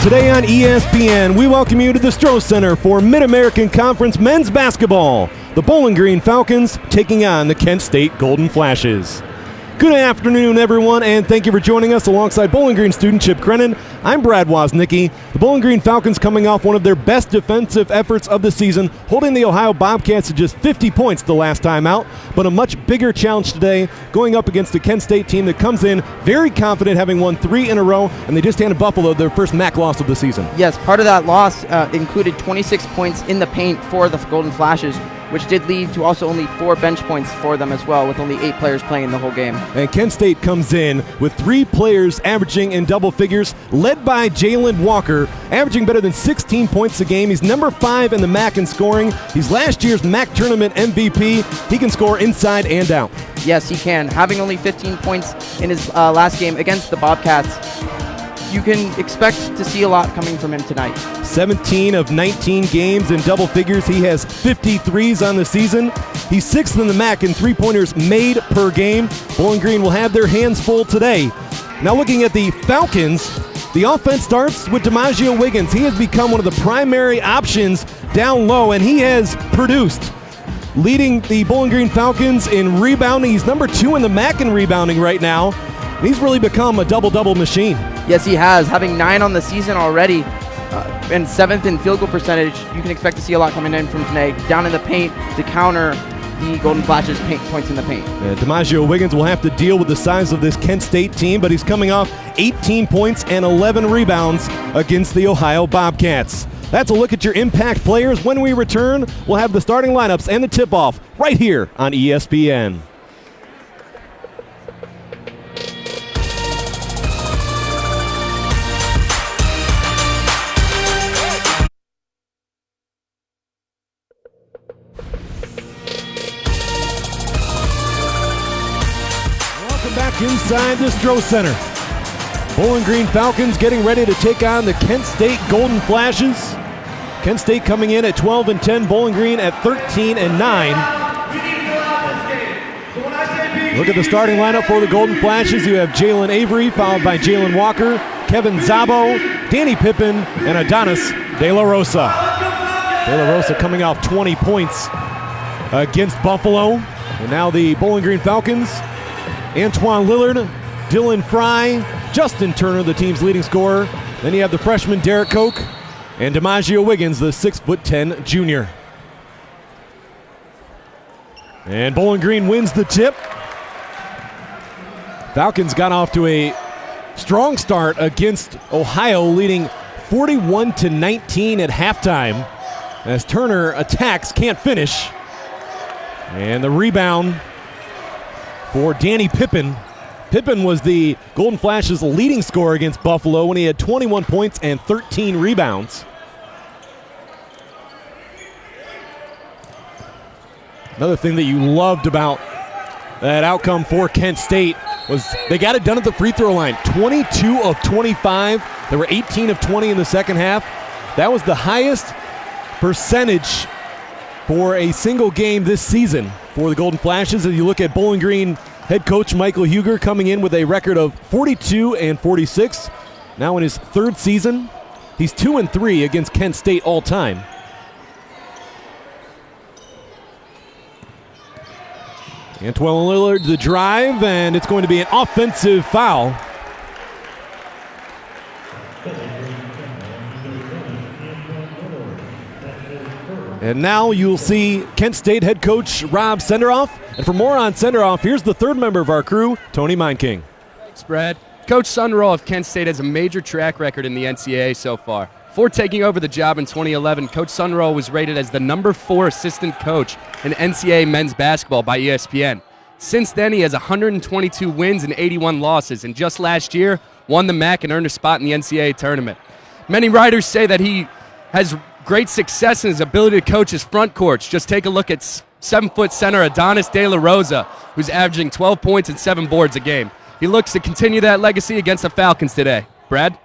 Today on ESPN, we welcome you to the Stroh Center for Mid-American Conference men's basketball. The Bowling Green Falcons taking on the Kent State Golden Flashes. Good afternoon, everyone, and thank you for joining us alongside Bowling Green student Chip Crennan. I'm Brad Woznicki. The Bowling Green Falcons coming off one of their best defensive efforts of the season, holding the Ohio Bobcats to just 50 points the last time out, but a much bigger challenge today, going up against a Kent State team that comes in very confident, having won 3 in a row, and they just handed Buffalo their first MAC loss of the season. Yes, part of that loss included 26 points in the paint for the Golden Flashes, which did lead to also only 4 bench points for them as well, with only 8 players playing the whole game. And Kent State comes in with 3 players averaging in double figures, led by Jalen Walker, averaging better than 16 points a game. He's number 5 in the MAC in scoring. He's last year's MAC tournament MVP. He can score inside and out. Yes, he can. Having only 15 points in his last game against the Bobcats, you can expect to see a lot coming from him tonight. 17 of 19 games in double figures. He has 53s on the season. He's 6th in the MAC in three-pointers made per game. Bowling Green will have their hands full today. Now looking at the Falcons, the offense starts with DiMaggio Wiggins. He has become one of the primary options down low, and he has produced. Leading the Bowling Green Falcons in rebounding. He's number 2 in the MAC in rebounding right now. And he's really become a double-double machine. Yes, he has. Having 9 on the season already and 7th in field goal percentage, you can expect to see a lot coming in from today, down in the paint to counter the Golden Flashes points in the paint. DiMaggio Wiggins will have to deal with the size of this Kent State team, but he's coming off 18 points and 11 rebounds against the Ohio Bobcats. That's a look at your impact players. When we return, we'll have the starting lineups and the tip-off right here on ESPN. Back inside the Stroh Center. Bowling Green Falcons getting ready to take on the Kent State Golden Flashes. Kent State coming in at 12-10, Bowling Green at 13-9. Look at the starting lineup for the Golden Flashes. You have Jalen Avery, followed by Jalen Walker, Kevin Szabo, Danny Pippen, and Adonis De La Rosa. De La Rosa coming off 20 points against Buffalo. And now the Bowling Green Falcons, Antoine Lillard, Dylan Fry, Justin Turner, the team's leading scorer. Then you have the freshman Derek Koch and DiMaggio Wiggins, the 6'10" junior. And Bowling Green wins the tip. Falcons got off to a strong start against Ohio, leading 41-19 at halftime. As Turner attacks, can't finish. And the rebound for Danny Pippen. Pippen was the Golden Flashes' leading scorer against Buffalo when he had 21 points and 13 rebounds. Another thing that you loved about that outcome for Kent State was they got it done at the free throw line. 22 of 25. There were 18 of 20 in the second half. That was the highest percentage for a single game this season for the Golden Flashes. As you look at Bowling Green head coach Michael Huger coming in with a record of 42-46. Now in his 3rd season, he's 2-3 against Kent State all time. Antoine Lillard the drive, and it's going to be an offensive foul. And now you'll see Kent State head coach Rob Senderoff. And for more on Senderoff, here's the 3rd member of our crew, Tony Meinking. Thanks, Brad. Coach Sunderall of Kent State has a major track record in the NCAA so far. Before taking over the job in 2011, Coach Sunderall was rated as the number 4 assistant coach in NCAA men's basketball by ESPN. Since then, he has 122 wins and 81 losses, and just last year, won the MAC and earned a spot in the NCAA tournament. Many writers say that he has great success in his ability to coach his front courts. Just take a look at 7-foot center Adonis De La Rosa, who's averaging 12 points and 7 boards a game. He looks to continue that legacy against the Falcons today. Brad?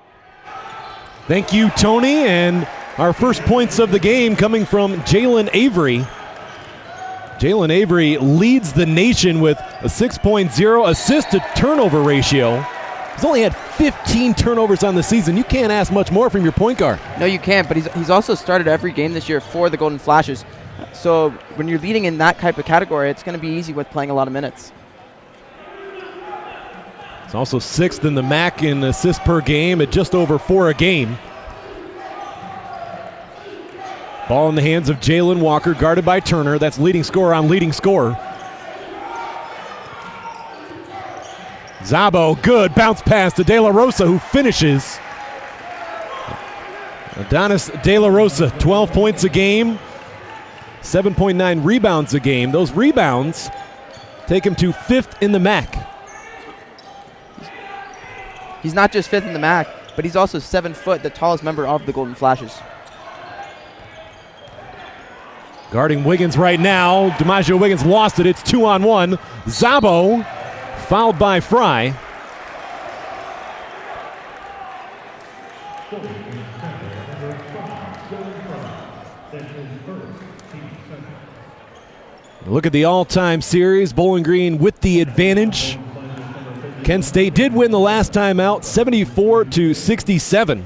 Thank you, Tony. And our first points of the game coming from Jalen Avery. Jalen Avery leads the nation with a 6.0 assist to turnover ratio. He's only had 15 turnovers on the season. You can't ask much more from your point guard. No, you can't, but he's also started every game this year for the Golden Flashes. So when you're leading in that type of category, it's going to be easy with playing a lot of minutes. It's also 6th in the MAC in assists per game at just over 4 a game. Ball in the hands of Jalen Walker, guarded by Turner. That's leading scorer on leading scorer. Zabo, good bounce pass to De La Rosa, who finishes. Adonis De La Rosa, 12 points a game, 7.9 rebounds a game. Those rebounds take him to 5th in the MAC. He's not just 5th in the MAC, but he's also 7 foot, the tallest member of the Golden Flashes. Guarding Wiggins right now. DiMaggio Wiggins lost it. It's 2-on-1. Zabo fouled by Fry. Look at the all-time series. Bowling Green with the advantage. Kent State did win the last time out, 74-67.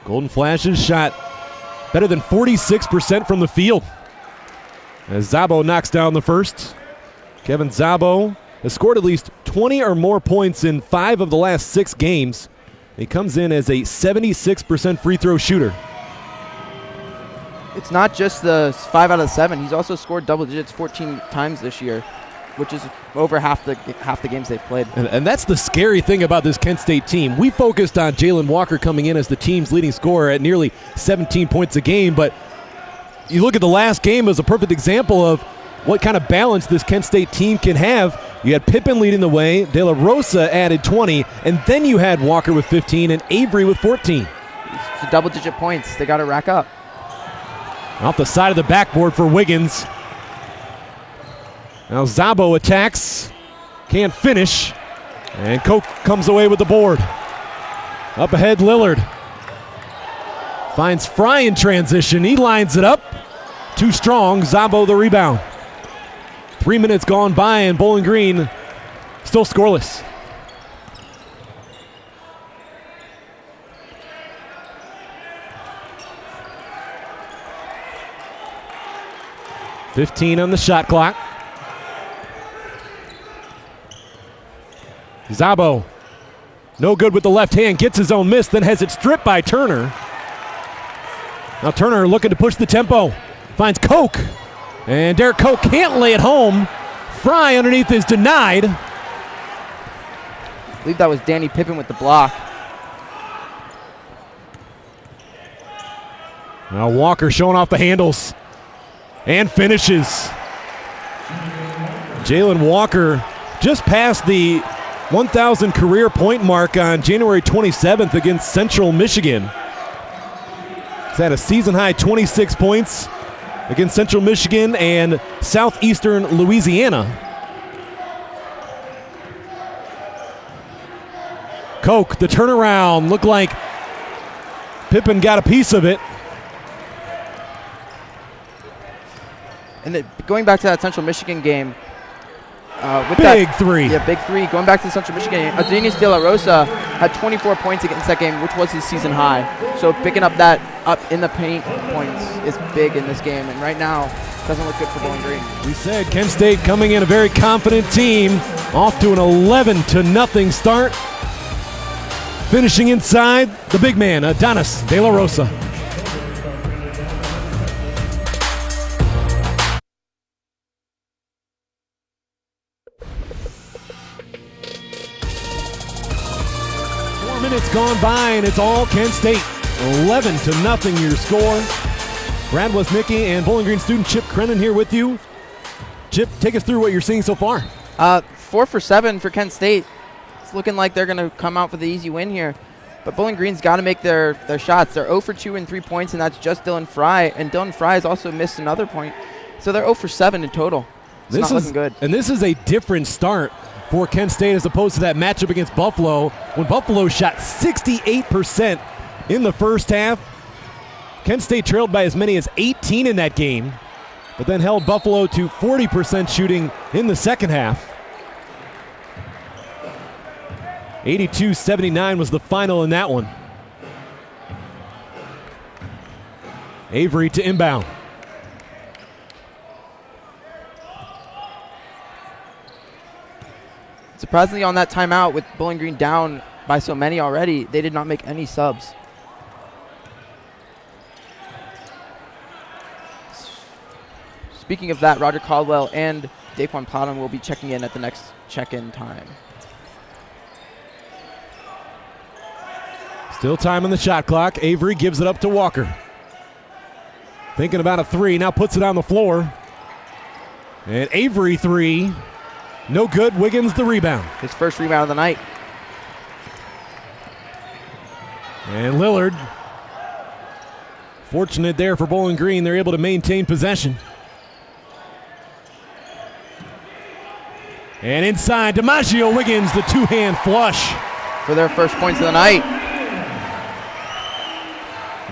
Golden Flashes shot better than 46% from the field as Zabo knocks down the first. Kevin Zabo has scored at least 20 or more points in 5 of the last 6 games. He comes in as a 76% free throw shooter. It's not just the 5 out of 7. He's also scored double digits 14 times this year, which is over half the games they've played. And that's the scary thing about this Kent State team. We focused on Jalen Walker coming in as the team's leading scorer at nearly 17 points a game, but you look at the last game as a perfect example of what kind of balance this Kent State team can have. You had Pippen leading the way, De La Rosa added 20, and then you had Walker with 15 and Avery with 14. It's double-digit points. They got to rack up. Off the side of the backboard for Wiggins. Now Zabo attacks, can't finish, and Koch comes away with the board. Up ahead, Lillard. Finds Fry in transition, he lines it up. Too strong, Zabo the rebound. 3 minutes gone by and Bowling Green still scoreless. .15 on the shot clock. Zabo, no good with the left hand, gets his own miss, then has it stripped by Turner. Now Turner looking to push the tempo, finds Koch, and Derek Koch can't lay it home. Fry underneath is denied. I believe that was Danny Pippen with the block. Now Walker showing off the handles and finishes. Jalen Walker just passed the 1,000 career point mark on January 27th against Central Michigan. He's had a season-high 26 points against Central Michigan and Southeastern Louisiana. Koch, the turnaround, looked like Pippen got a piece of it. And going back to that Central Michigan game, big three. Yeah, big three. Going back to the Central Michigan game, Adonis De La Rosa had 24 points against that game, which was his season high. So picking up that up in the paint points is big in this game. And right now, doesn't look good for Bowling Green. We said Kent State coming in a very confident team, off to an 11-0 start. Finishing inside, the big man, Adonis De La Rosa. Minutes gone by and it's all Kent State. 11-0 your score. Brad Woznicki and Bowling Green student Chip Crennan here with you. Chip, take us through what you're seeing so far. 4 for 7 for Kent State. It's looking like they're going to come out for the easy win here. But Bowling Green's got to make their shots. They're 0 for 2 in 3 points, and that's just Dylan Fry. And Dylan Fry has also missed another point. So they're 0 for 7 in total. It's not looking good. And this is a different start for Kent State as opposed to that matchup against Buffalo, when Buffalo shot 68% in the first half. Kent State trailed by as many as 18 in that game, but then held Buffalo to 40% shooting in the second half. 82-79 was the final in that one. Avery to inbound. Surprisingly, on that timeout with Bowling Green down by so many already, they did not make any subs. Speaking of that, Roger Caldwell and Daquan Plowden will be checking in at the next check-in time. Still time on the shot clock. Avery gives it up to Walker. Thinking about a three, now puts it on the floor. And Avery three, no good. Wiggins the rebound. His first rebound of the night. And Lillard, fortunate there for Bowling Green. They're able to maintain possession. And inside, DiMaggio Wiggins, the two-hand flush. For their first points of the night.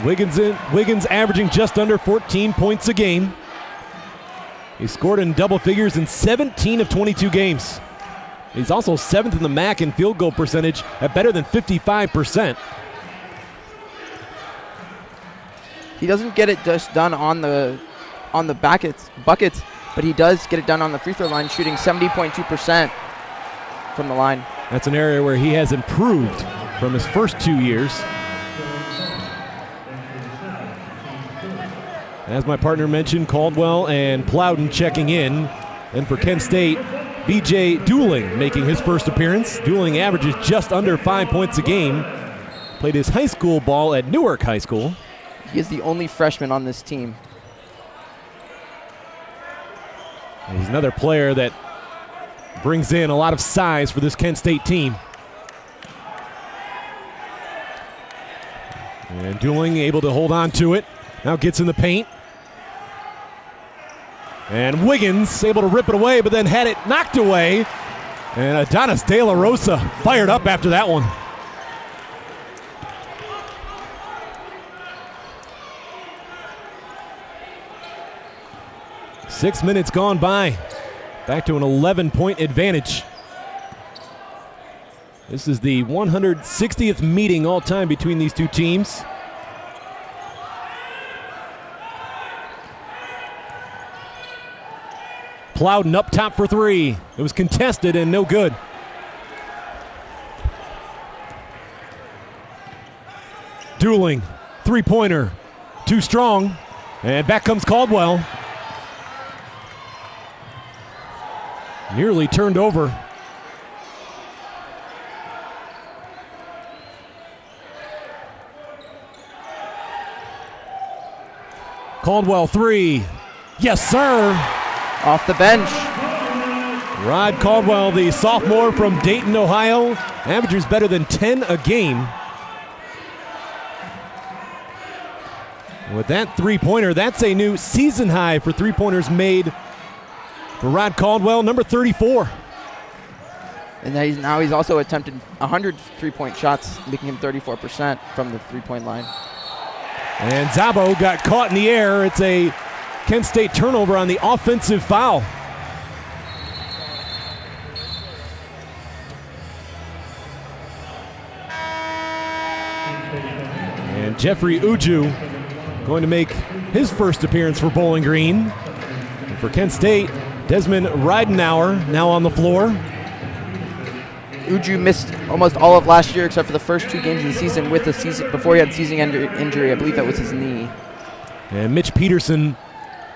Wiggins averaging just under 14 points a game. He scored in double figures in 17 of 22 games. He's also 7th in the MAC in field goal percentage at better than 55%. He doesn't get it just done on the buckets, but he does get it done on the free throw line, shooting 70.2% from the line. That's an area where he has improved from his first 2 years. As my partner mentioned, Caldwell and Plowden checking in. And for Kent State, B.J. Dooling making his first appearance. Dooling averages just under 5 points a game. Played his high school ball at Newark High School. He is the only freshman on this team. And he's another player that brings in a lot of size for this Kent State team. And Dooling able to hold on to it. Now gets in the paint. And Wiggins able to rip it away, but then had it knocked away. And Adonis De La Rosa fired up after that one. Six minutes gone by. Back to an 11-point advantage. This is the 160th meeting all time between these two teams. Plowden up top for three. It was contested and no good. Dooling, three-pointer, too strong. And back comes Caldwell. Nearly turned over. Caldwell three. Yes, sir. Off the bench. Rod Caldwell, the sophomore from Dayton, Ohio, averages better than 10 a game. With that three-pointer, that's a new season high for three-pointers made for Rod Caldwell, number 34. And now he's also attempted 100 three-point shots, making him 34% from the three-point line. And Zabo got caught in the air. It's a Kent State turnover on the offensive foul. And Jeffrey Uju going to make his first appearance for Bowling Green. And for Kent State, Desmond Ridenauer now on the floor. Uju missed almost all of last year except for the first 2 games of the season before he had season injury. I believe that was his knee. And Mitch Peterson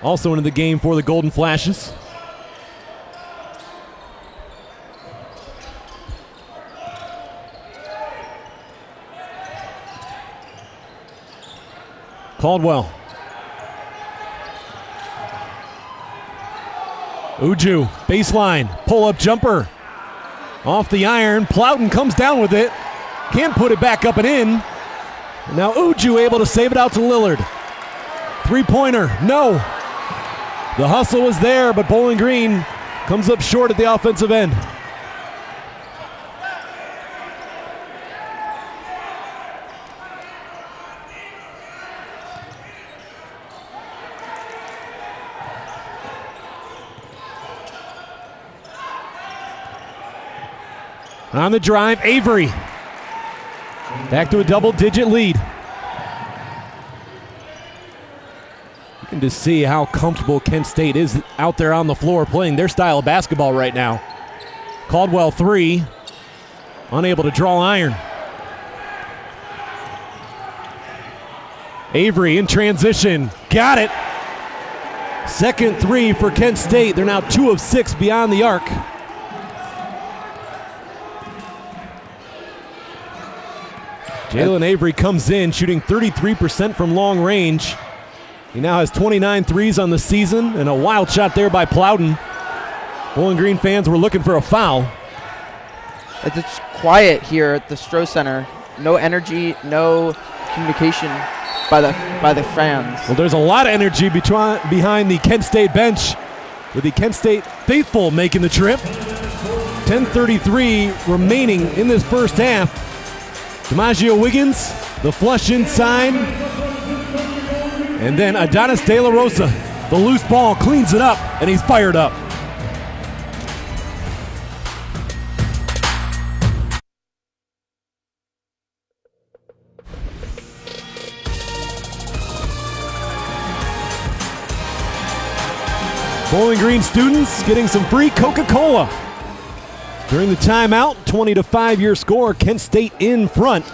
also into the game for the Golden Flashes. Caldwell. Uju, baseline, pull-up jumper. Off the iron, Plowden comes down with it. Can't put it back up and in. And now Uju able to save it out to Lillard. Three-pointer, no. The hustle was there, but Bowling Green comes up short at the offensive end. On the drive, Avery. Back to a double-digit lead. You can just see how comfortable Kent State is out there on the floor playing their style of basketball right now. Caldwell 3, unable to draw iron. Avery in transition, got it. Second 3 for Kent State. They're now 2 of 6 beyond the arc. Jalen Avery comes in shooting 33% from long range. He now has 29 threes on the season and a wild shot there by Plowden. Bowling Green fans were looking for a foul. It's quiet here at the Stroh Center. No energy, no communication by the fans. Well, there's a lot of energy behind the Kent State bench, with the Kent State faithful making the trip. 10:33 remaining in this first half. DiMaggio Wiggins, the flush inside. And then Adonis De La Rosa, the loose ball, cleans it up, and he's fired up. Bowling Green students getting some free Coca-Cola. During the timeout, 20-5 your score, Kent State in front.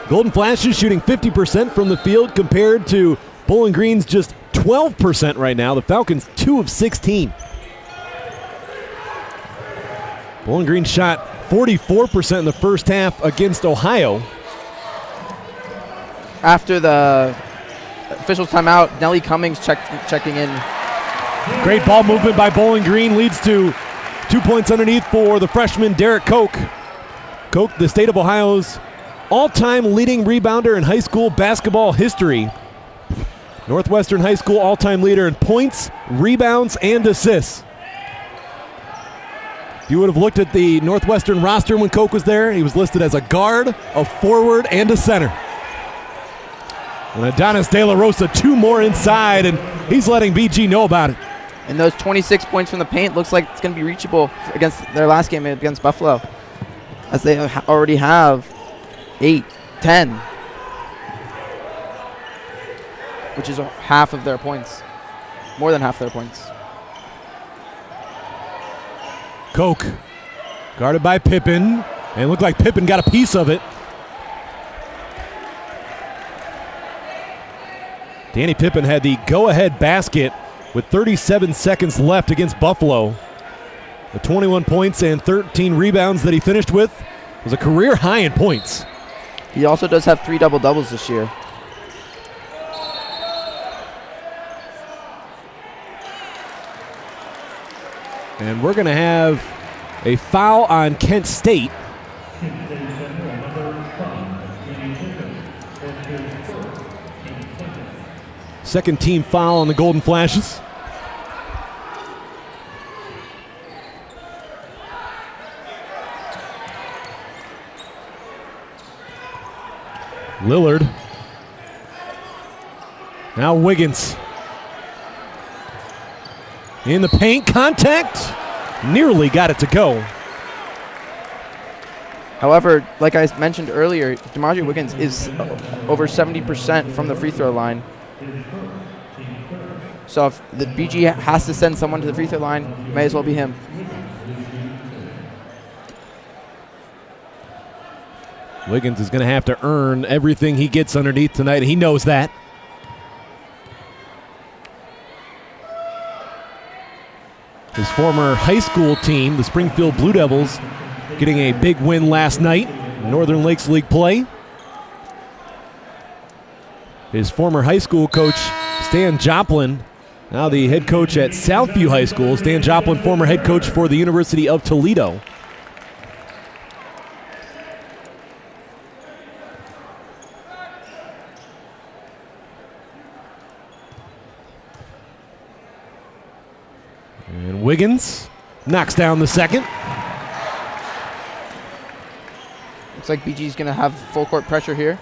Golden Flashes shooting 50% from the field compared to Bowling Green's just 12% right now. The Falcons 2 of 16. Bowling Green shot 44% in the first half against Ohio. After the officials timeout, Nellie Cummings checking in. Great ball movement by Bowling Green leads to 2 points underneath for the freshman Derek Koch. Koch, the state of Ohio's all-time leading rebounder in high school basketball history. Northwestern High School all-time leader in points, rebounds, and assists. If you would have looked at the Northwestern roster when Koch was there, he was listed as a guard, a forward, and a center. And Adonis De La Rosa, 2 more inside, and he's letting BG know about it. And those 26 points from the paint looks like it's going to be reachable against their last game against Buffalo, as they already have 8, 10, which is half of their points, more than half their points. Koch, guarded by Pippen, and it looked like Pippen got a piece of it. Danny Pippen had the go-ahead basket with 37 seconds left against Buffalo. The 21 points and 13 rebounds that he finished with was a career high in points. He also does have 3 double-doubles this year. And we're going to have a foul on Kent State. Second team foul on the Golden Flashes. Lillard. Now Wiggins. In the paint, contact. Nearly got it to go. However, like I mentioned earlier, DiMaggio Wiggins is over 70% from the free throw line. So if the BG has to send someone to the free throw line, it may as well be him. Wiggins is going to have to earn everything he gets underneath tonight. He knows that. His former high school team, the Springfield Blue Devils, getting a big win last night in Northern Lakes League play. His former high school coach, Stan Joplin, now the head coach at Southview High School. Stan Joplin, former head coach for the University of Toledo. And Wiggins knocks down the second. Looks like BG's going to have full court pressure here.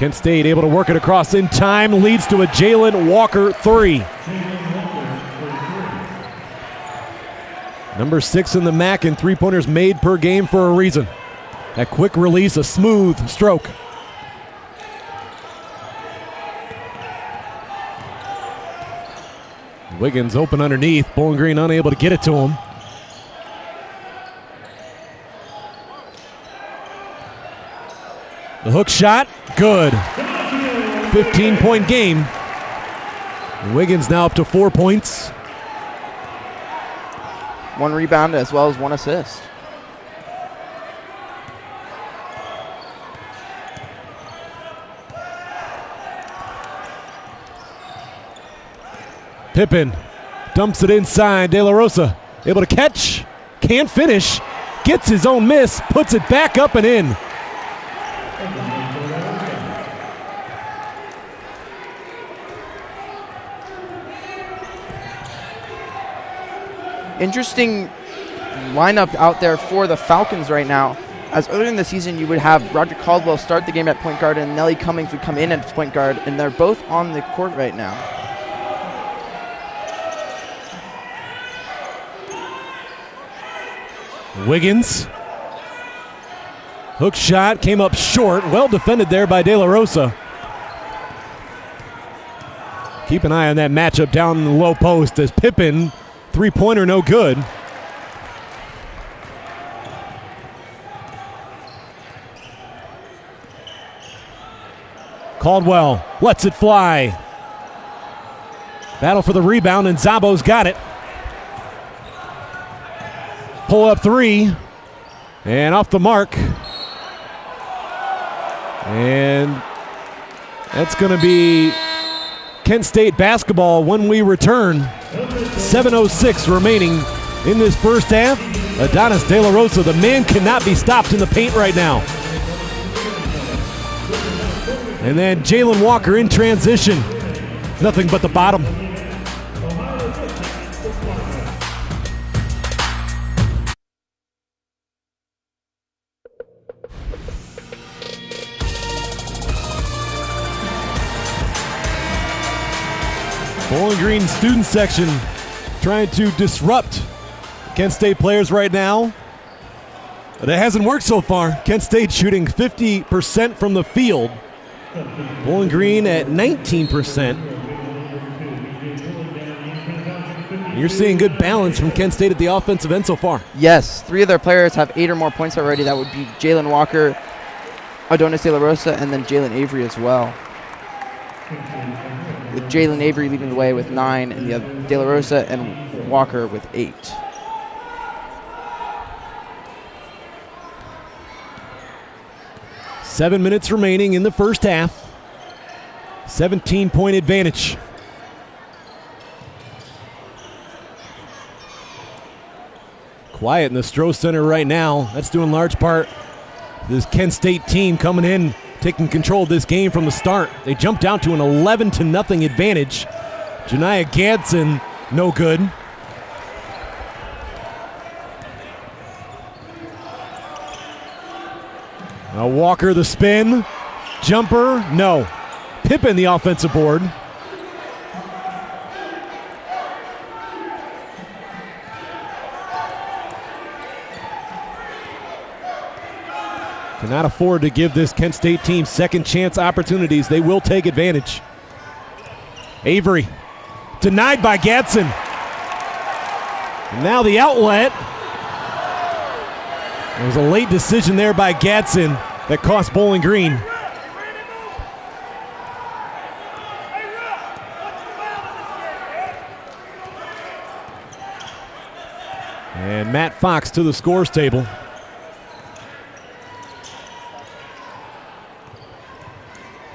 Kent State able to work it across in time, leads to a Jalen Walker 3. Number 6 in the MAC and three-pointers made per game for a reason. That quick release, a smooth stroke. Wiggins open underneath. Bowling Green unable to get it to him. The hook shot, good. 15-point game. Wiggins now up to 4 points. 1 rebound as well as 1 assist. Pippen dumps it inside. De La Rosa able to catch, can't finish, gets his own miss, puts it back up and in. Interesting lineup out there for the Falcons right now. As earlier in the season, you would have Roger Caldwell start the game at point guard and Nellie Cummings would come in at point guard, and they're both on the court right now. Wiggins. Hook shot came up short. Well defended there by De La Rosa. Keep an eye on that matchup down in the low post as Pippen, three-pointer no good. Caldwell lets it fly. Battle for the rebound and Szabo's got it. Pull up three, and off the mark. And that's going to be Kent State basketball when we return. 7:06 remaining in this first half. Adonis De La Rosa, the man cannot be stopped in the paint right now. And then Jalen Walker in transition. Nothing but the bottom. Bowling Green student section trying to disrupt Kent State players right now. But it hasn't worked so far. Kent State shooting 50% from the field. Bowling Green at 19%. You're seeing good balance from Kent State at the offensive end so far. Yes, 3 of their players have 8 or more points already. That would be Jalen Walker, Adonis De La Rosa, and then Jalen Avery as well. With Jalen Avery leading the way with 9, and you have De La Rosa and Walker with 8. Seven minutes remaining in the first half. 17-point advantage. Quiet in the Stroh Center right now. That's due in large part this Kent State team coming in, taking control of this game from the start. They jumped down to an 11-0 advantage. Janiah Gadsden, no good. Now Walker the spin. Jumper, no. Pippen the offensive board. Cannot afford to give this Kent State team second chance opportunities. They will take advantage. Avery, denied by Gadsden. And now the outlet. It was a late decision there by Gadsden that cost Bowling Green. And Matt Fox to the scores table.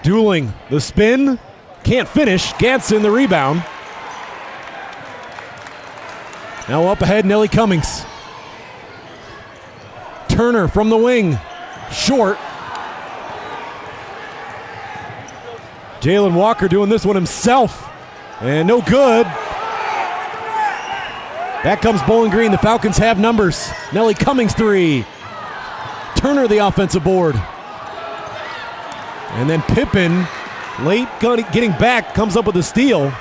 Dueling the spin, can't finish. Gadsden the rebound. Now up ahead, Nellie Cummings. Turner from the wing, short. Jalen Walker doing this one himself, and no good. Back comes Bowling Green. The Falcons have numbers. Nellie Cummings 3. Turner the offensive board. And then Pippen, late getting back, comes up with a steal.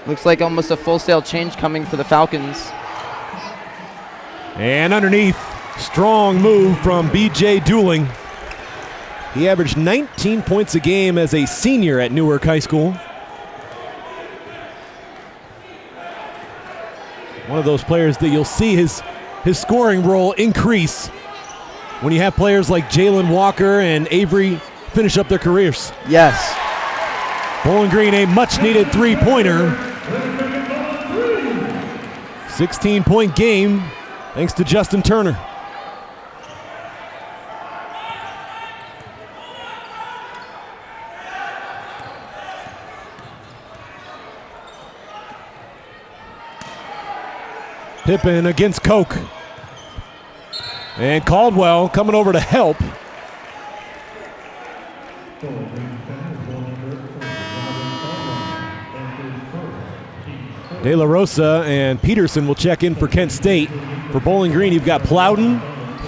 Looks like almost a full sail change coming for the Falcons. And underneath, strong move from B.J. Dooling. He averaged 19 points a game as a senior at Newark High School. One of those players that you'll see his scoring role increase when you have players like Jalen Walker and Avery finish up their careers. Yes. Bowling Green, a much-needed three-pointer. 16-point game thanks to Justin Turner. Pippen against Koch. And Caldwell coming over to help. De La Rosa and Peterson will check in for Kent State. For Bowling Green, you've got Plowden,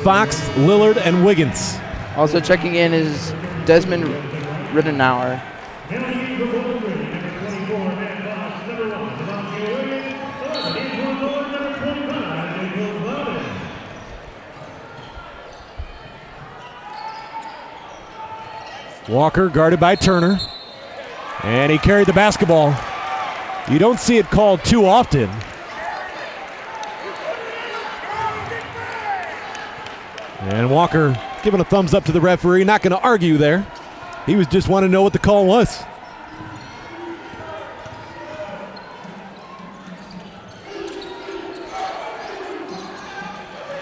Fox, Lillard, and Wiggins. Also checking in is Desmond Rittenauer. Walker guarded by Turner. And he carried the basketball. You don't see it called too often. And Walker giving a thumbs up to the referee. Not going to argue there. He was just wanting to know what the call was.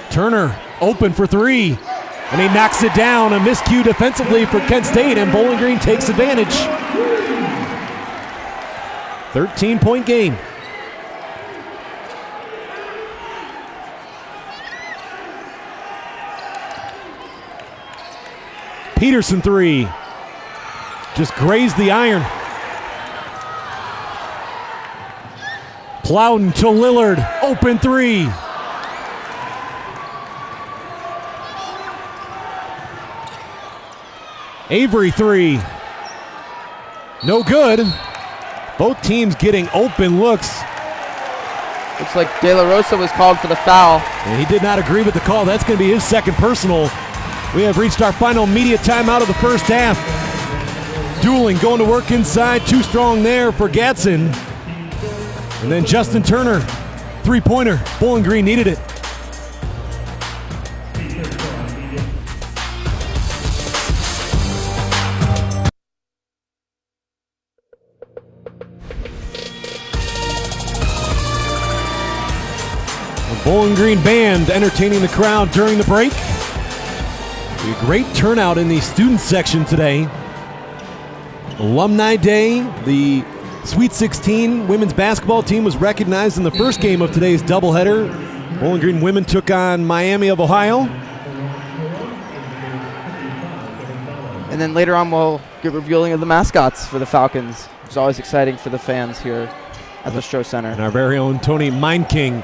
Turner open for three. And he knocks it down. A miscue defensively for Kent State, and Bowling Green takes advantage. 13-point game. Peterson three. Just grazed the iron. Plowden to Lillard. Open three. Avery three. No good. Both teams getting open looks. Looks like De La Rosa was called for the foul. And he did not agree with the call. That's going to be his second personal. We have reached our final media timeout of the first half. Dooling going to work inside. Too strong there for Gadsden. And then Justin Turner, three-pointer. Bowling Green needed it. Bowling Green band entertaining the crowd during the break. A great turnout in the student section today. Alumni Day, the Sweet 16 women's basketball team was recognized in the first game of today's doubleheader. Bowling Green women took on Miami of Ohio. And then later on we'll get revealing of the mascots for the Falcons, which is always exciting for the fans here at the Stroh Center. And our very own Tony Meinking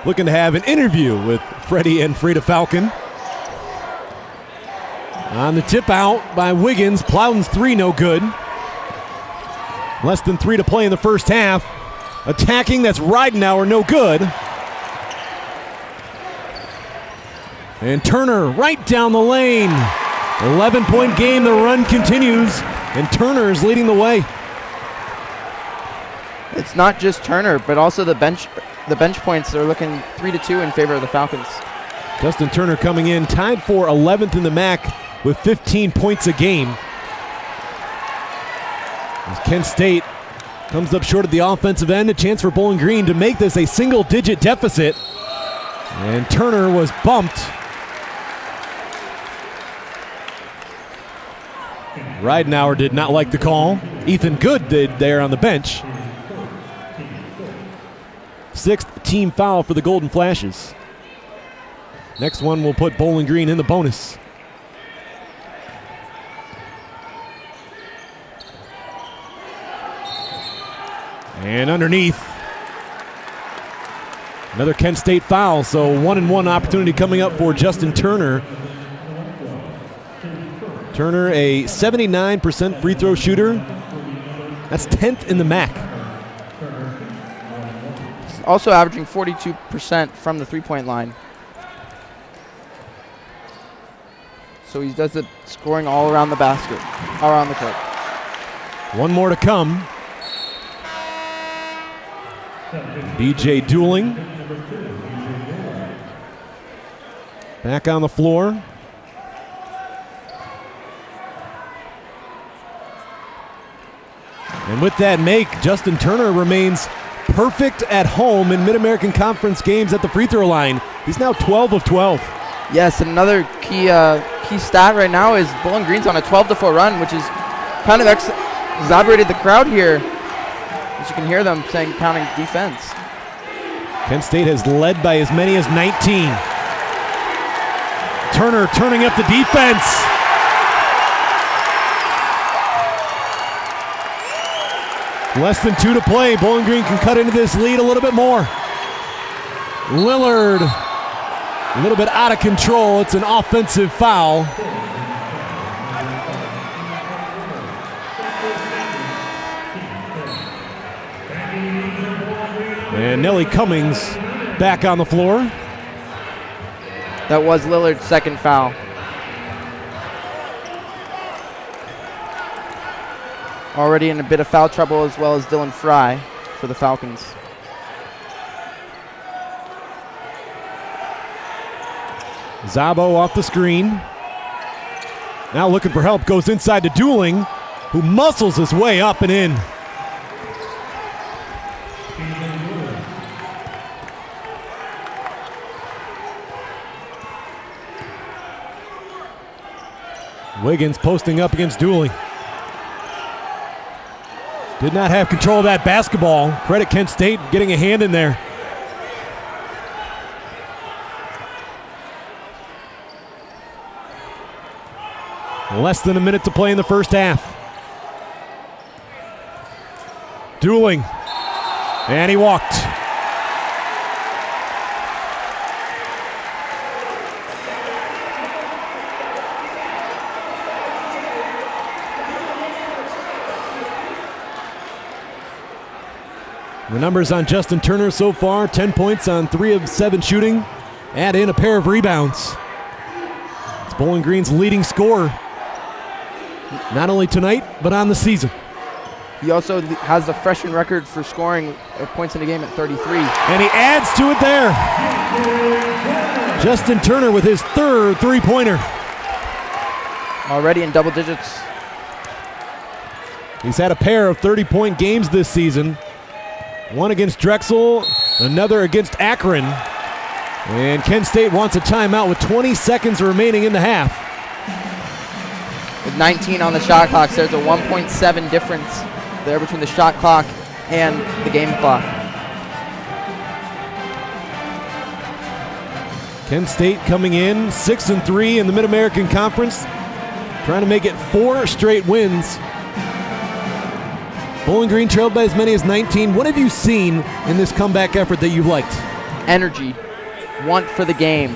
looking to have an interview with Freddie and Frida Falcon. On the tip out by Wiggins. Plowden's three no good. Less than 3 to play in the first half. Attacking, that's Ridenour, no good. And Turner right down the lane. 11-point game, the run continues, and Turner is leading the way. It's not just Turner, but also the bench points are looking 3-2 in favor of the Falcons. Justin Turner coming in, tied for 11th in the MAC with 15 points a game. As Kent State comes up short at the offensive end, a chance for Bowling Green to make this a single-digit deficit. And Turner was bumped. Ridenour did not like the call. Ethan Good did there on the bench. Sixth team foul for the Golden Flashes. Next one will put Bowling Green in the bonus. And underneath. Another Kent State foul, so 1-and-1 opportunity coming up for Justin Turner. Turner, a 79% free throw shooter. That's 10th in the MAC. Also averaging 42% from the three-point line. So he does the scoring all around the basket, all around the court. One more to come. BJ Dueling. Back on the floor. And with that make, Justin Turner remains perfect at home in Mid-American Conference games at the free throw line. He's now 12 of 12. Yes, and another key stat right now is Bowling Green's on a 12-4 run, which is kind of exaggerated the crowd here. As you can hear them saying, counting defense. Kent State has led by as many as 19. Turner turning up the defense. Less than 2 to play. Bowling Green can cut into this lead a little bit more. Lillard, a little bit out of control. It's an offensive foul. And Nellie Cummings back on the floor. That was Lillard's second foul. Already in a bit of foul trouble, as well as Dylan Fry for the Falcons. Zabo off the screen. Now looking for help, goes inside to Dueling, who muscles his way up and in. Wiggins posting up against Dueling. Did not have control of that basketball. Credit Kent State getting a hand in there. Less than a minute to play in the first half. Dueling. And he walked. The numbers on Justin Turner so far, 10 points on 3 of 7 shooting. Add in a pair of rebounds. It's Bowling Green's leading scorer, not only tonight, but on the season. He also has the freshman record for scoring points in a game at 33. And he adds to it there. Justin Turner with his third three-pointer. Already in double digits. He's had a pair of 30-point games this season. One against Drexel, another against Akron. And Kent State wants a timeout with 20 seconds remaining in the half. With 19 on the shot clock, so there's a 1.7 difference there between the shot clock and the game clock. Kent State coming in 6-3 in the Mid-American Conference, trying to make it 4 straight wins. Bowling Green trailed by as many as 19. What have you seen in this comeback effort that you liked? Energy, want for the game.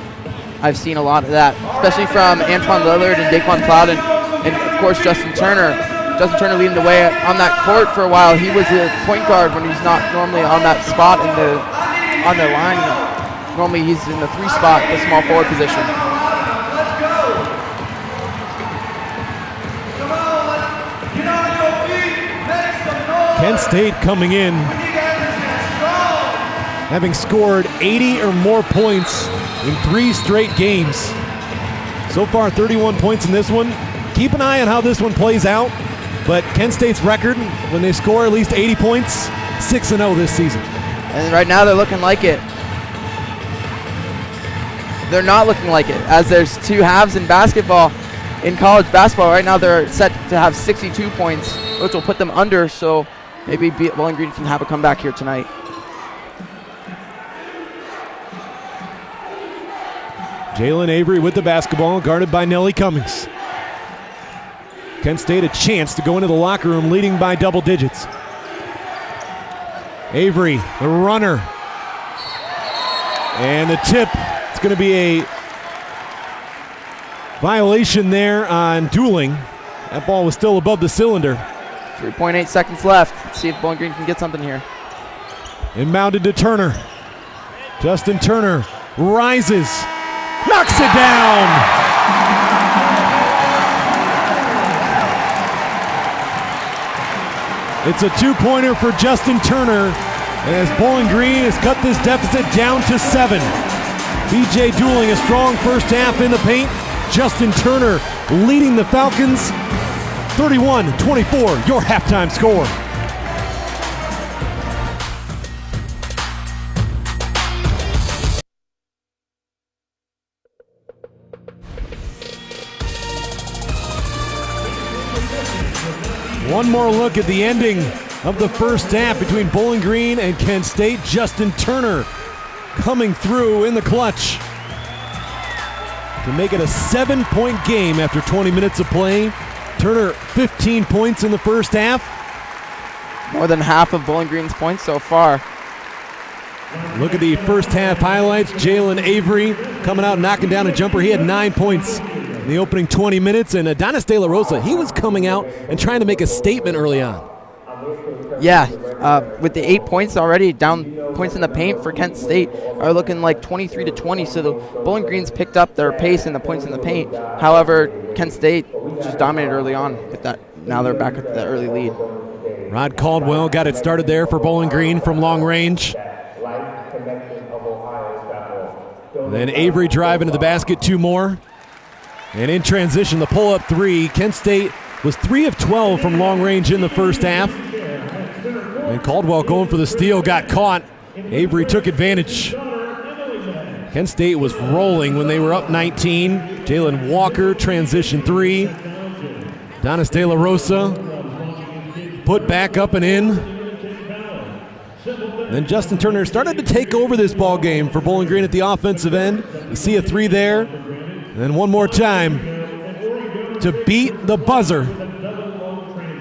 I've seen a lot of that, especially from Antoine Lillard and Daquan Plowden, and of course Justin Turner. Justin Turner leading the way on that court for a while. He was a point guard when he's not normally on that spot on the line. Normally he's in the 3 spot, the small forward position. Kent State coming in, having scored 80 or more points in 3 straight games. So far, 31 points in this one. Keep an eye on how this one plays out, but Kent State's record, when they score at least 80 points, 6-0 this season. And right now they're looking like it. They're not looking like it, as there's 2 halves in basketball. In college basketball, right now they're set to have 62 points, which will put them under, so maybe Bowling Green can have a comeback here tonight. Jalen Avery with the basketball, guarded by Nellie Cummings. Kent State a chance to go into the locker room leading by double digits. Avery, the runner. And the tip, it's going to be a violation there on Dooling. That ball was still above the cylinder. 3.8 seconds left. Let's see if Bowling Green can get something here. Inbounded to Turner. Justin Turner rises, knocks it down. It's a two-pointer for Justin Turner as Bowling Green has cut this deficit down to 7. BJ Dooling a strong first half in the paint. Justin Turner leading the Falcons 31-24, your halftime score. One more look at the ending of the first half between Bowling Green and Kent State. Justin Turner coming through in the clutch to make it a 7-point game after 20 minutes of play. Turner, 15 points in the first half. More than half of Bowling Green's points so far. Look at the first half highlights. Jalen Avery coming out knocking down a jumper. He had 9 points in the opening 20 minutes. And Adonis De La Rosa, he was coming out and trying to make a statement early on. Yeah, with the 8 points already, down points in the paint for Kent State are looking like 23-20. So the Bowling Green's picked up their pace in the points in the paint. However, Kent State just dominated early on with that. Now they're back at the early lead. Rod Caldwell got it started there for Bowling Green from long range. And then Avery driving to the basket, 2 more. And in transition, the pull-up 3. Kent State was 3 of 12 from long range in the first half. And Caldwell going for the steal, got caught. Avery took advantage. Kent State was rolling when they were up 19. Jalen Walker, transition 3. Adonis De La Rosa put back up and in. Then Justin Turner started to take over this ball game for Bowling Green at the offensive end. You see a 3 there. And then one more time to beat the buzzer.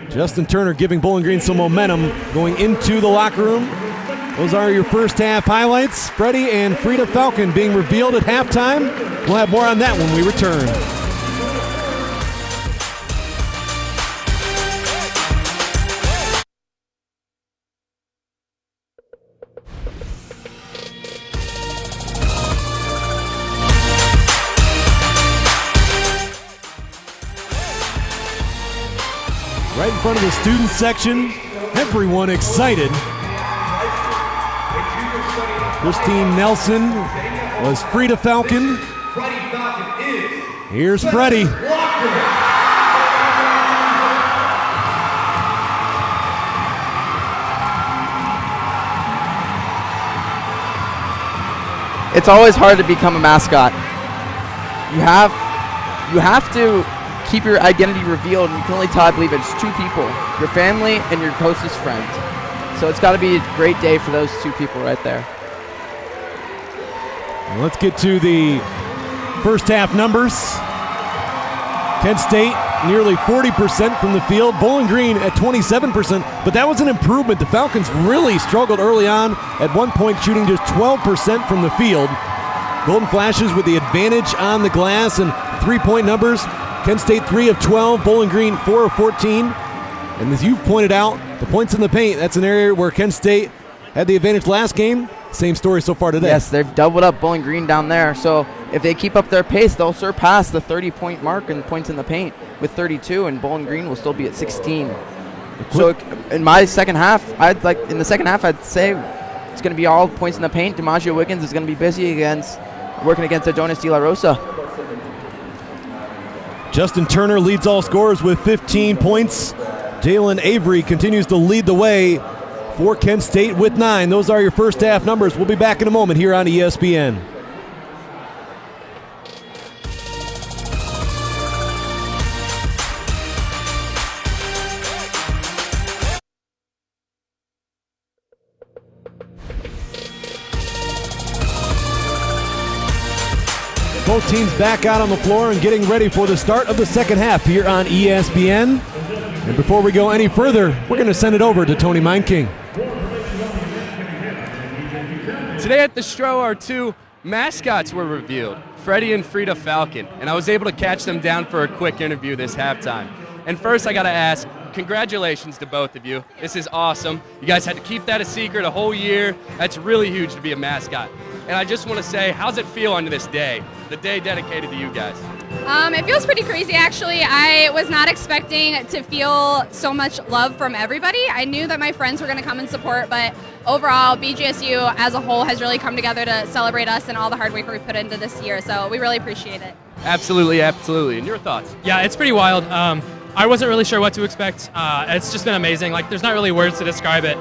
Justin Turner giving Bowling Green some momentum going into the locker room. Those are your first half highlights. Freddie and Frida Falcon being revealed at halftime. We'll have more on that when we return. Right in front of the student section, everyone excited. Christine Nelson was Frida Falcon. Here's Freddie. It's always hard to become a mascot. You have to keep your identity revealed, and you can only tell, I believe, it's 2 people, your family and your closest friend. So it's got to be a great day for those 2 people right there. Well, let's get to the first half numbers. Kent State nearly 40% from the field. Bowling Green at 27%, but that was an improvement. The Falcons really struggled early on, at one point shooting just 12% from the field. Golden Flashes with the advantage on the glass and 3-point numbers. Kent State 3 of 12, Bowling Green 4 of 14. And as you've pointed out, the points in the paint, that's an area where Kent State had the advantage last game. Same story so far today. Yes, they've doubled up Bowling Green down there. So if they keep up their pace, they'll surpass the 30-point mark in points in the paint with 32, and Bowling Green will still be at 16. So in my second half, I'd say it's going to be all points in the paint. DiMaggio Wiggins is going to be busy working against Adonis De La Rosa. Justin Turner leads all scorers with 15 points. Jalen Avery continues to lead the way for Kent State with 9. Those are your first half numbers. We'll be back in a moment here on ESPN. Both teams back out on the floor and getting ready for the start of the second half here on ESPN. And before we go any further, we're going to send it over to Tony Meinking. Today at the Stro are 2 mascots were revealed, Freddie and Frida Falcon, and I was able to catch them down for a quick interview this halftime. And first I gotta ask, congratulations to both of you. This is awesome. You guys had to keep that a secret a whole year. That's really huge to be a mascot. And I just want to say, how's it feel on this day, the day dedicated to you guys? It feels pretty crazy, actually. I was not expecting to feel so much love from everybody. I knew that my friends were going to come and support, but overall, BGSU as a whole has really come together to celebrate us and all the hard work we put into this year, so we really appreciate it. Absolutely, absolutely. And your thoughts? Yeah, it's pretty wild. I wasn't really sure what to expect. It's just been amazing. Like, there's not really words to describe it.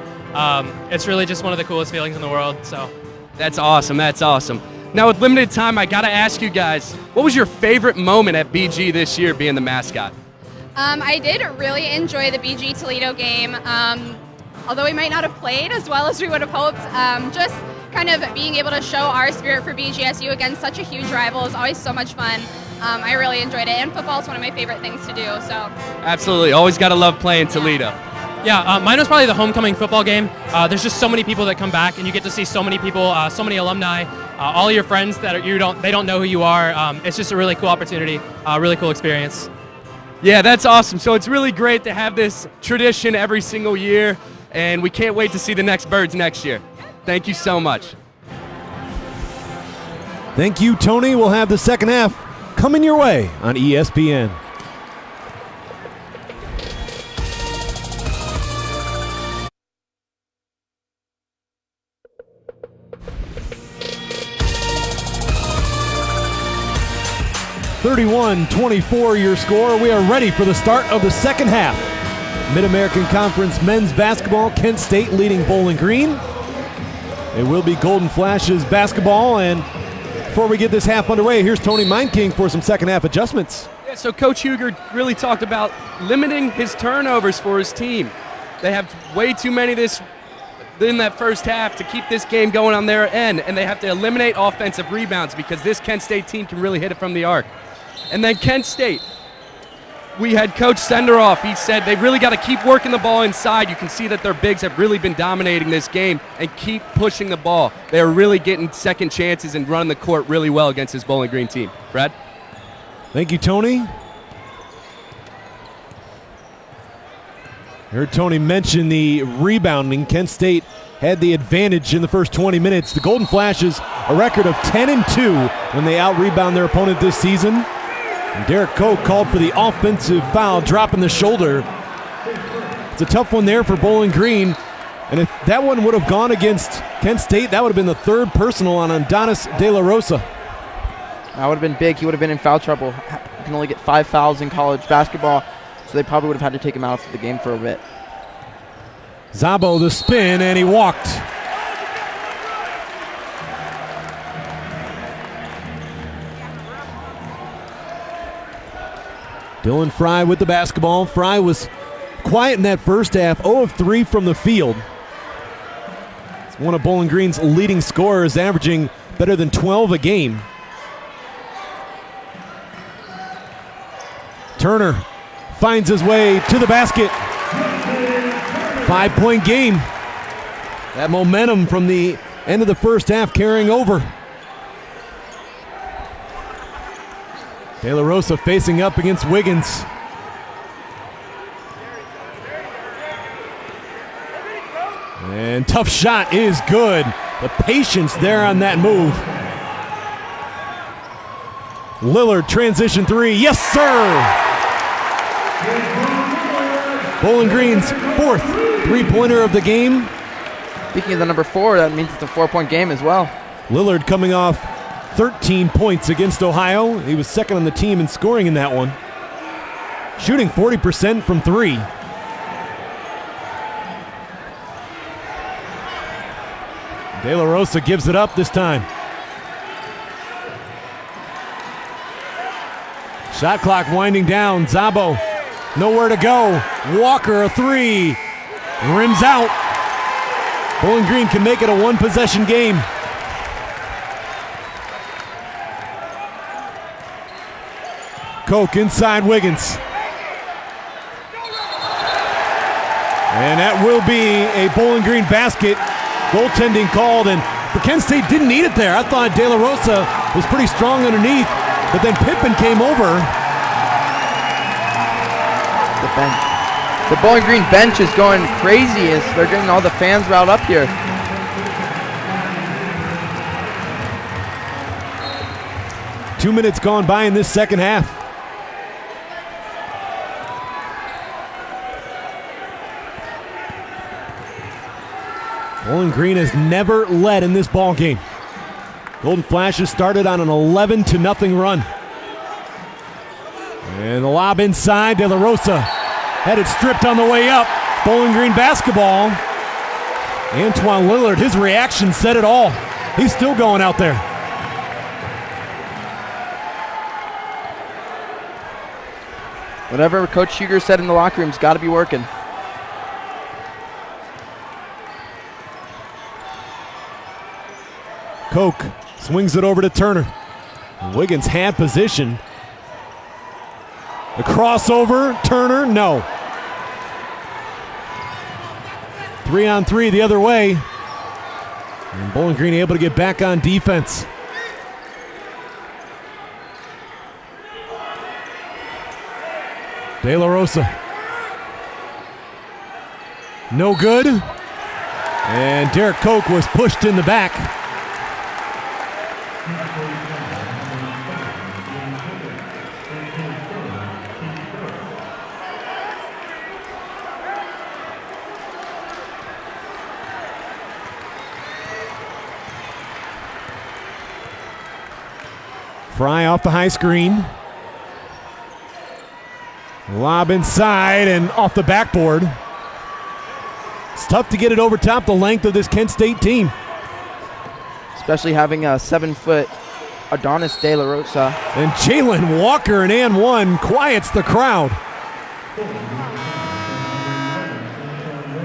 It's really just one of the coolest feelings in the world, so. That's awesome, that's awesome. Now with limited time, I gotta ask you guys, what was your favorite moment at BG this year being the mascot? I did really enjoy the BG Toledo game. Although we might not have played as well as we would have hoped, just kind of being able to show our spirit for BGSU against such a huge rival is always so much fun. I really enjoyed it, and football is one of my favorite things to do. So. Absolutely, always gotta love playing Toledo. Yeah, mine was probably the homecoming football game. There's just so many people that come back, and you get to see so many people, so many alumni, all your friends that they don't know who you are. It's just a really cool opportunity, really cool experience. Yeah, that's awesome. So it's really great to have this tradition every single year, and we can't wait to see the next birds next year. Thank you so much. Thank you, Tony. We'll have the second half coming your way on ESPN. (31-24) your score. We are ready for the start of the second half. Mid-American Conference men's basketball, Kent State leading Bowling Green. It will be Golden Flashes basketball, and before we get this half underway, here's Tony Meinking for some second half adjustments. Yeah, so Coach Huger really talked about limiting his turnovers for his team. They have way too many in that first half to keep this game going on their end, and they have to eliminate offensive rebounds because this Kent State team can really hit it from the arc. And then Kent State, we had Coach Senderoff. He said they really got to keep working the ball inside. You can see that their bigs have really been dominating this game and keep pushing the ball. They're really getting second chances and running the court really well against this Bowling Green team. Brad? Thank you, Tony. I heard Tony mention the rebounding. Kent State had the advantage in the first 20 minutes. The Golden Flashes, a record of 10-2 when they out-rebound their opponent this season. And Derek Koch called for the offensive foul, dropping the shoulder. It's a tough one there for Bowling Green. And if that one would have gone against Kent State, that would have been the third personal on Adonis De La Rosa. That would have been big. He would have been in foul trouble. You can only get 5 fouls in college basketball, so they probably would have had to take him out of the game for a bit. Zabo the spin, and he walked. Dylan Fry with the basketball. Fry was quiet in that first half, 0 of 3 from the field. It's one of Bowling Green's leading scorers, averaging better than 12 a game. Turner finds his way to the basket. 5-point game. That momentum from the end of the first half carrying over. De La Rosa facing up against Wiggins. And tough shot is good. The patience there on that move. Lillard transition three. Yes, sir! Bowling Green's fourth three-pointer of the game. Speaking of the number 4, that means it's a 4-point game as well. Lillard coming off 13 points against Ohio. He was second on the team in scoring in that one. Shooting 40% from 3. De La Rosa gives it up this time. Shot clock winding down. Zabo, nowhere to go. Walker, a 3. Rims out. Bowling Green can make it a one-possession game. Koch inside Wiggins. And that will be a Bowling Green basket. Goaltending called, and But Kent State didn't need it there. I thought De La Rosa was pretty strong underneath, but then Pippen came over. The bench. The Bowling Green bench is going crazy as they're getting all the fans riled up here. Two minutes gone by in this second half. Bowling Green has never led in this ball game. Golden Flashes started on an 11-0 run. And the lob inside. De La Rosa had it stripped on the way up. Bowling Green basketball. Antoine Lillard, his reaction said it all. He's still going out there. Whatever Coach Huger said in the locker room's got to be working. Koch swings it over to Turner. Wiggins had position. The crossover, Turner, no. 3-on-3 the other way. And Bowling Green able to get back on defense. De La Rosa. No good. And Derek Koch was pushed in the back. Fry off the high screen. Lob inside and off the backboard. It's tough to get it over top the length of this Kent State team. Especially having a 7-foot Adonis De La Rosa. And Jalen Walker in and one quiets the crowd.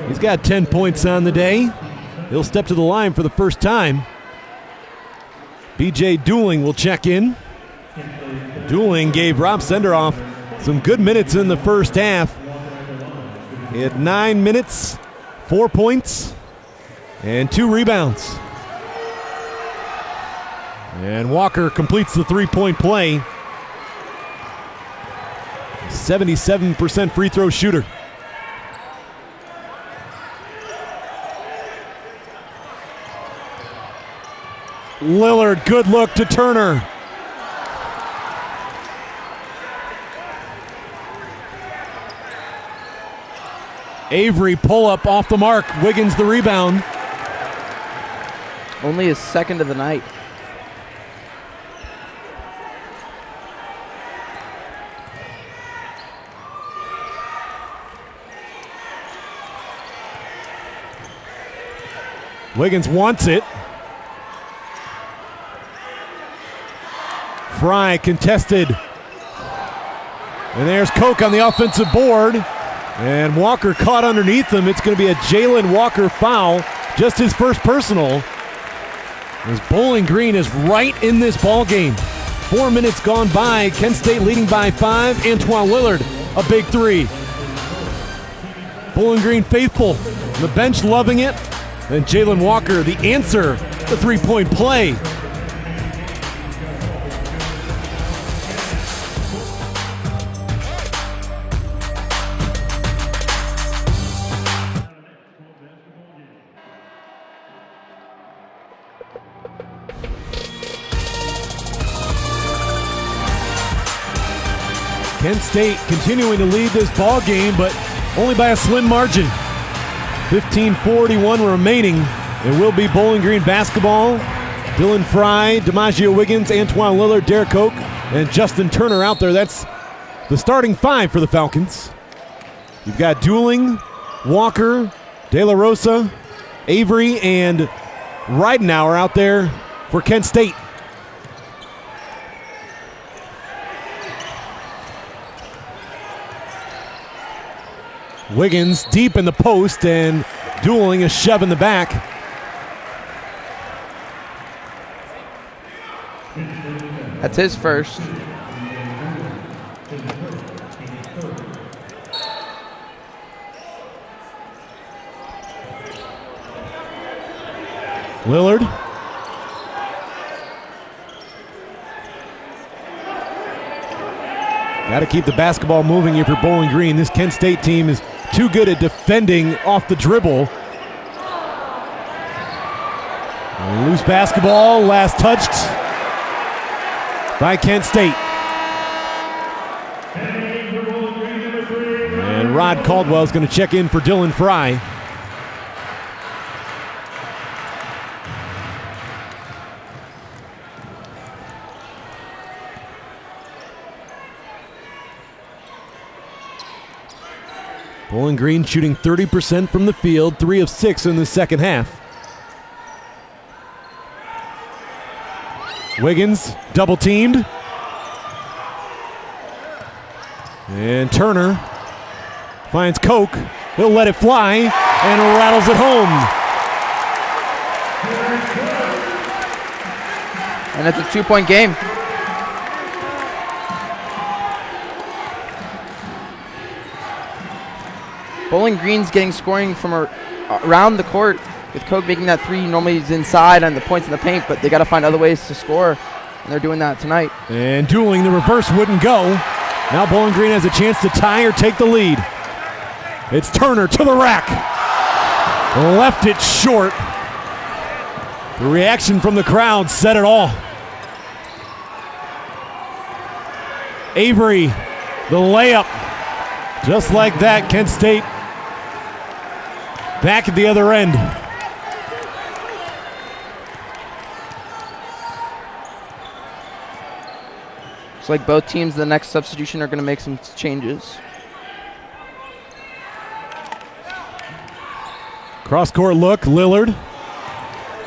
He's got 10 points on the day. He'll step to the line for the first time. BJ Dooling will check in. Dooling gave Rob Senderoff some good minutes in the first half. He had 9 minutes, 4 points, and 2 rebounds. And Walker completes the three-point play. 77% free throw shooter. Lillard, good look to Turner. Avery pull up off the mark. Wiggins the rebound. Only his second of the night. Wiggins wants it. Fry contested. And there's Koch on the offensive board. And Walker caught underneath him. It's going to be a Jalen Walker foul. Just his first personal. As Bowling Green is right in this ball game. 4 minutes gone by. Kent State leading by 5. Antoine Lillard, a big three. Bowling Green faithful. The bench loving it. And Jalen Walker, the answer, the three-point play. Kent State continuing to lead this ball game, but only by a slim margin. 15:41 remaining. It will be Bowling Green basketball. Dylan Fry, DiMaggio Wiggins, Antoine Lillard, Derek Koch, and Justin Turner out there. That's the starting five for the Falcons. You've got Dooling, Walker, De La Rosa, Avery, and Ridenauer out there for Kent State. Wiggins deep in the post, and Dooling a shove in the back. That's his first. Lillard Got to keep the basketball moving here for Bowling Green. This Kent State team is too good at defending off the dribble. Loose basketball, last touched by Kent State. And Rod Caldwell is going to check in for Dylan Fry. Bowling Green shooting 30% from the field, 3 of 6 in the second half. Wiggins double teamed. And Turner finds Koch. He'll let it fly and rattles it home. And it's a 2-point game. Bowling Green's getting scoring from around the court, with Koch making that three. Normally he's inside on the points in the paint, but they got to find other ways to score, and they're doing that tonight. And dueling, the reverse wouldn't go. Now Bowling Green has a chance to tie or take the lead. It's Turner to the rack. Left it short. The reaction from the crowd said it all. Avery, the layup. Just like that, Kent State back at the other end. Looks like both teams, the next substitution, are going to make some changes. Cross-court look, Lillard.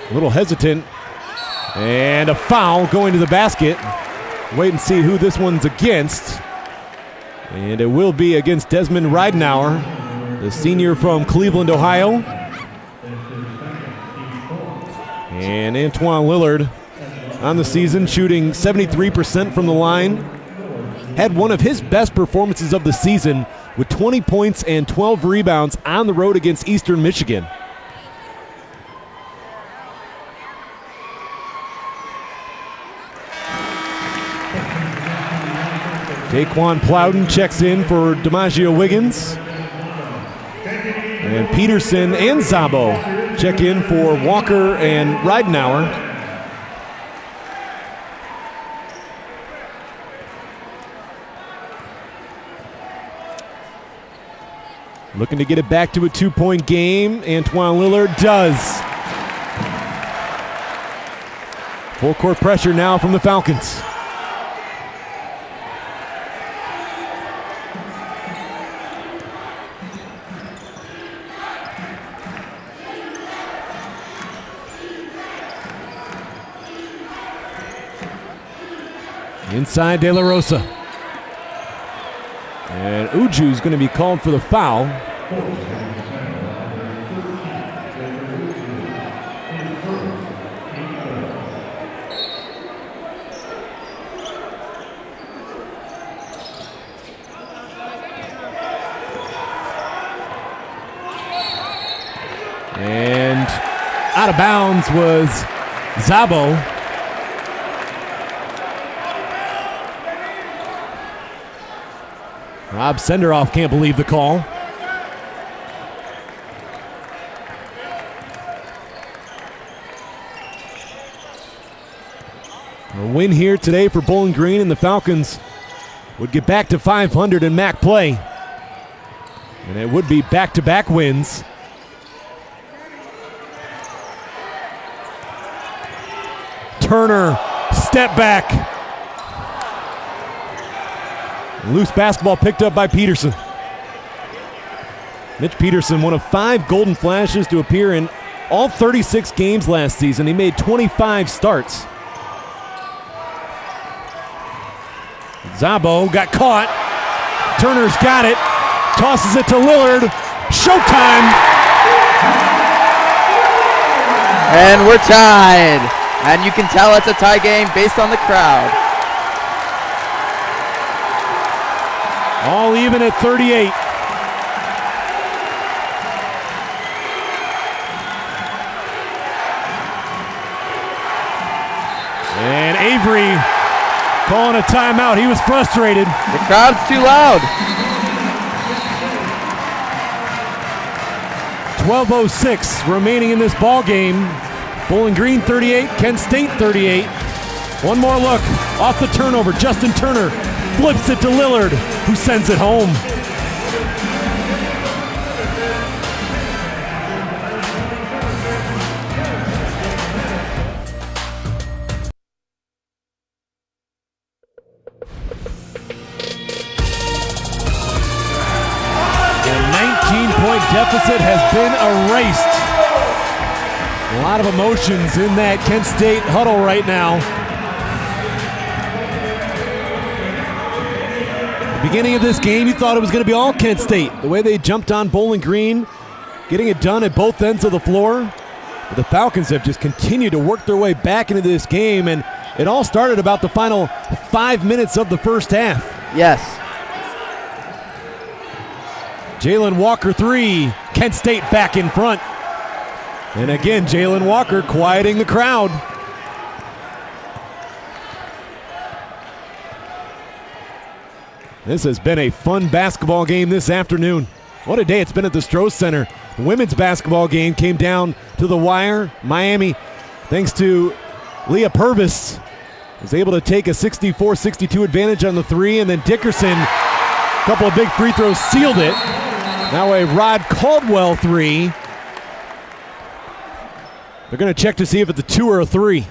A little hesitant. And a foul going to the basket. Wait and see who this one's against. And it will be against Desmond Ridenauer, the senior from Cleveland, Ohio. And Antoine Lillard on the season, shooting 73% from the line. Had one of his best performances of the season with 20 points and 12 rebounds on the road against Eastern Michigan. Daquan Plowden checks in for DiMaggio Wiggins. And Peterson and Szabo check in for Walker and Ridenauer. Looking to get it back to a 2-point game. Antoine Lillard does. Full court pressure now from the Falcons. Inside De La Rosa. And Uju's going to be called for the foul. And out of bounds was Szabo. Rob Senderoff can't believe the call. A win here today for Bowling Green, and the Falcons would get back to 500 in MAC play. And it would be back-to-back wins. Turner, step back. Loose basketball picked up by Peterson. Mitch Peterson, one of 5 Golden Flashes to appear in all 36 games last season. He made 25 starts. Szabo got caught. Turner's got it. Tosses it to Lillard. Showtime! And we're tied. And you can tell it's a tie game based on the crowd. All even at 38. And Avery calling a timeout. He was frustrated. The crowd's too loud. 12:06 remaining in this ball game. Bowling Green 38, Kent State 38. One more look off the turnover. Justin Turner flips it to Lillard, who sends it home. Deficit has been erased. A lot of emotions in that Kent State huddle right now. The beginning of this game, you thought it was going to be all Kent State. The way they jumped on Bowling Green, getting it done at both ends of the floor. But the Falcons have just continued to work their way back into this game, and it all started about the final 5 minutes of the first half. Yes. Jalen Walker 3, Kent State back in front. And again, Jalen Walker quieting the crowd. This has been a fun basketball game this afternoon. What a day it's been at the Stroh Center. The women's basketball game came down to the wire. Miami, thanks to Leah Purvis, was able to take a 64-62 advantage on the three, and then Dickerson, a couple of big free throws, sealed it. Now a Rod Caldwell three. They're going to check to see if it's a 2 or a 3.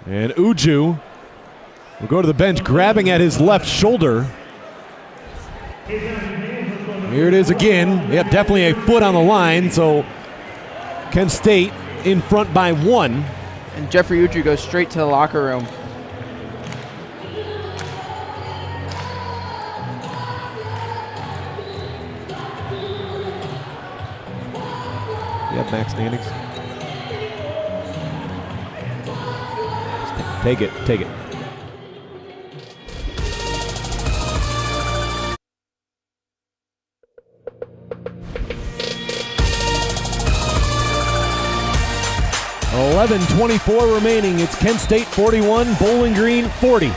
And Uju will go to the bench, grabbing at his left shoulder. Here it is again. Yep, definitely a foot on the line, so Kent State in front by 1. And Jeffrey Uju goes straight to the locker room. Yep, max standings. Take it, take it. .24 remaining. It's Kent State 41, Bowling Green 40.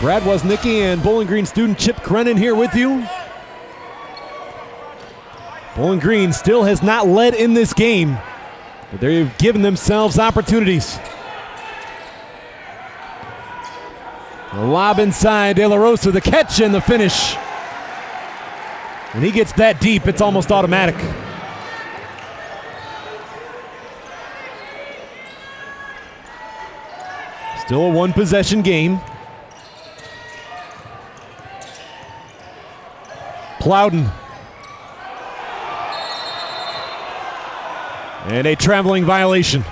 Brad Woznicki and Bowling Green student Chip Crennan here with you. Bowling Green still has not led in this game, but they've given themselves opportunities. The lob inside, De La Rosa, the catch and the finish. When he gets that deep, it's almost automatic. Still a one-possession game. Plowden. And a traveling violation.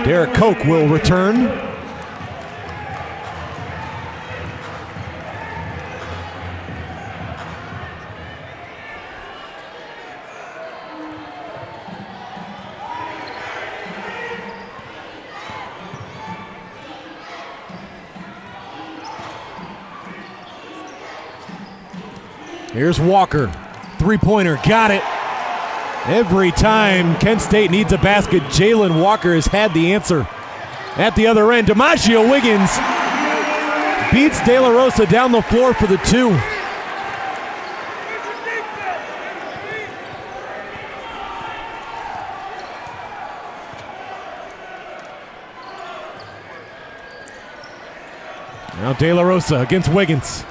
Derek Koch will return. Here's Walker. Three-pointer, got it. Every time Kent State needs a basket, Jalen Walker has had the answer. At the other end, DiMaggio Wiggins beats De La Rosa down the floor for the 2. Now De La Rosa against Wiggins.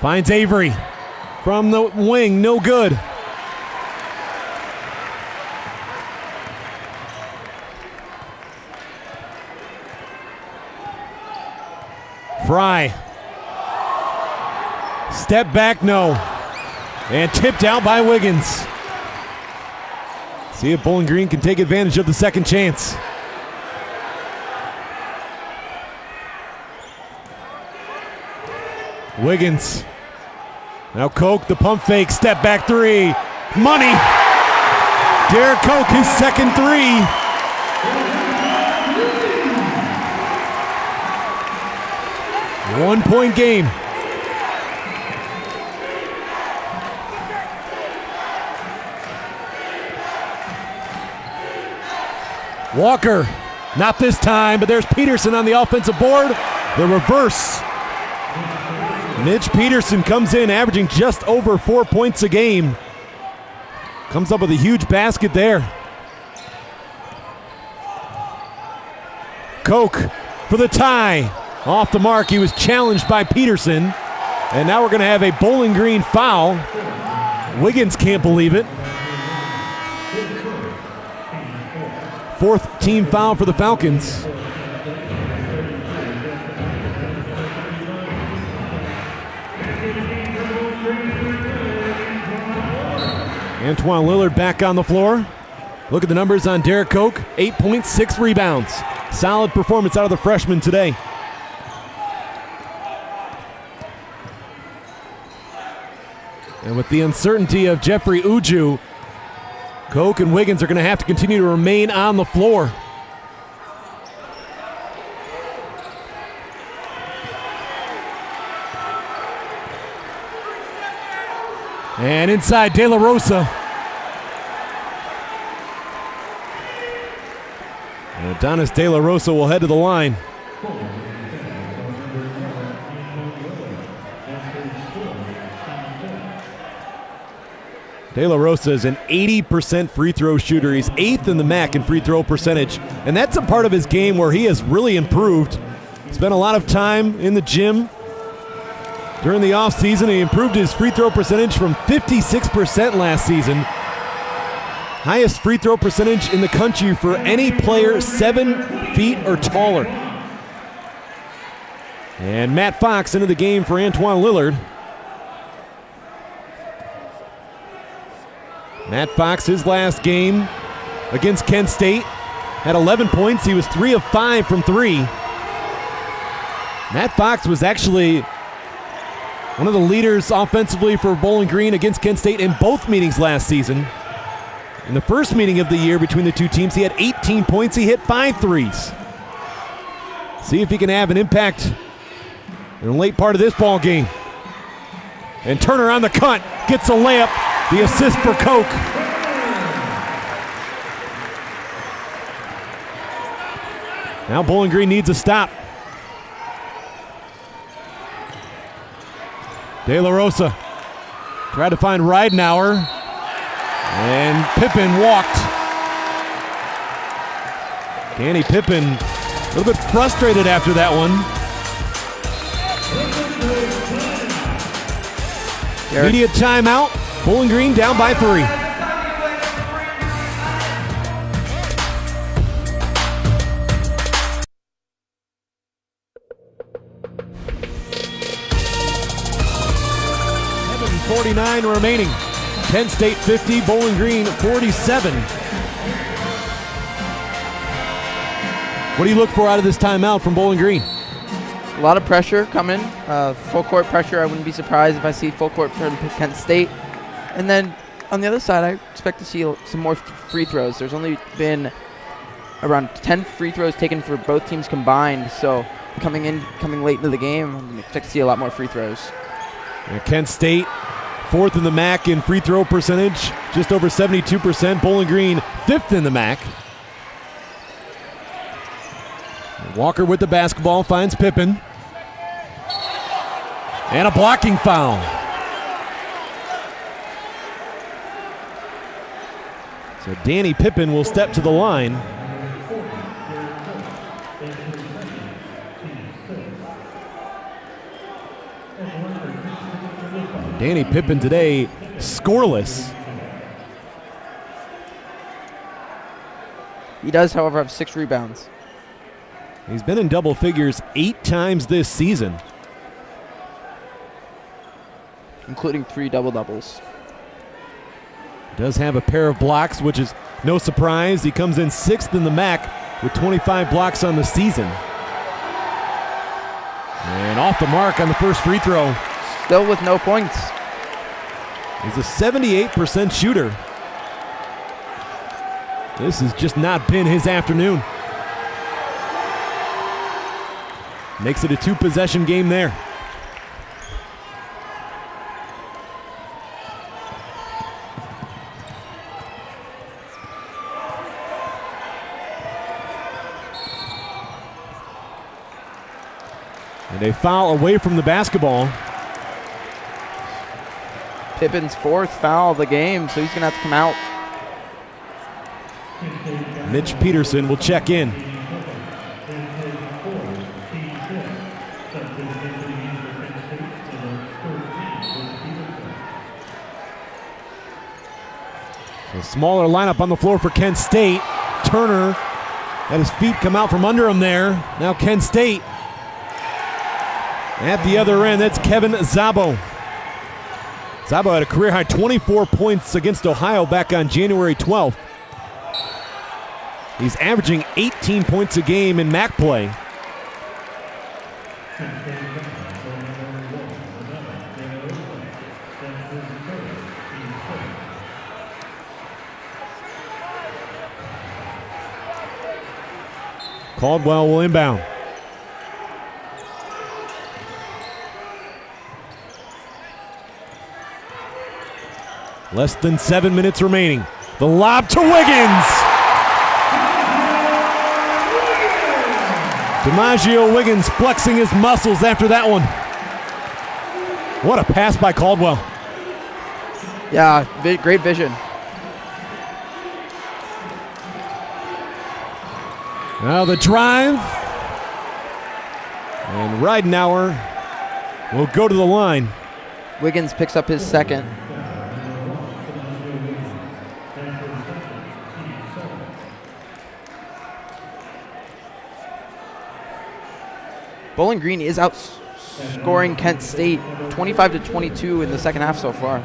Finds Avery from the wing, no good. Fry. Step back, no. And tipped out by Wiggins. See if Bowling Green can take advantage of the second chance. Wiggins. Now Koch, the pump fake, step back 3. Money. Derek Koch, his second 3. One-point game. Walker, not this time, but there's Peterson on the offensive board. The reverse. Mitch Peterson comes in averaging just over 4 points a game. Comes up with a huge basket there. Koch for the tie. Off the mark, he was challenged by Peterson. And now we're going to have a Bowling Green foul. Wiggins can't believe it. Fourth team foul for the Falcons. Antoine Lillard back on the floor. Look at the numbers on Derek Koch. 8 points, 6 rebounds. Solid performance out of the freshman today. And with the uncertainty of Jeffrey Uju, Koch and Wiggins are going to have to continue to remain on the floor. And inside, De La Rosa. And Adonis De La Rosa will head to the line. De La Rosa is an 80% free throw shooter. He's 8th in the MAC in free throw percentage. And that's a part of his game where he has really improved. Spent a lot of time in the gym. During the offseason, he improved his free throw percentage from 56% last season. Highest free throw percentage in the country for any player 7 feet or taller. And Matt Fox into the game for Antoine Lillard. Matt Fox, his last game against Kent State, had 11 points. He was 3 of 5 from 3. Matt Fox was actually one of the leaders offensively for Bowling Green against Kent State in both meetings last season. In the first meeting of the year between the two teams, he had 18 points. He hit 5 threes. See if he can have an impact in the late part of this ball game. And Turner on the cut, gets a layup. The assist for Koch. Now Bowling Green needs a stop. De La Rosa tried to find Ridenauer, and Pippen walked. Danny Pippen a little bit frustrated after that one. Immediate timeout. Bowling Green down by 3. .49 remaining. Kent State 50, Bowling Green 47. What do you look for out of this timeout from Bowling Green? A lot of pressure coming. Full court pressure. I wouldn't be surprised if I see full court from Kent State. And then on the other side, I expect to see some more free throws. There's only been around 10 free throws taken for both teams combined. So coming late into the game, I expect to see a lot more free throws. And Kent State, 4th in the MAC in free throw percentage, just over 72%. Bowling Green, 5th in the MAC. Walker with the basketball, finds Pippen. And a blocking foul. So Danny Pippen will step to the line. Danny Pippen today scoreless. He does, however, have 6 rebounds. He's been in double figures 8 times this season, including 3 double-doubles. Does have a pair of blocks, which is no surprise. He comes in 6th in the MAC with 25 blocks on the season. And off the mark on the first free throw. Still with no points. He's a 78% shooter. This has just not been his afternoon. Makes it a 2-possession game there. And a foul away from the basketball. Pippin's 4th foul of the game, so he's going to have to come out. Mitch Peterson will check in. A smaller lineup on the floor for Kent State. Turner had his feet come out from under him there. Now Kent State at the other end. That's Kevin Szabo. Szabo had a career-high 24 points against Ohio back on January 12th. He's averaging 18 points a game in MAC play. Caldwell will inbound. Less than 7 minutes remaining. The lob to Wiggins. DiMaggio Wiggins flexing his muscles after that one. What a pass by Caldwell. Yeah, great vision. Now the drive. And Ridenauer will go to the line. Wiggins picks up his 2nd. Bowling Green is outscoring Kent State 25-22 in the second half so far.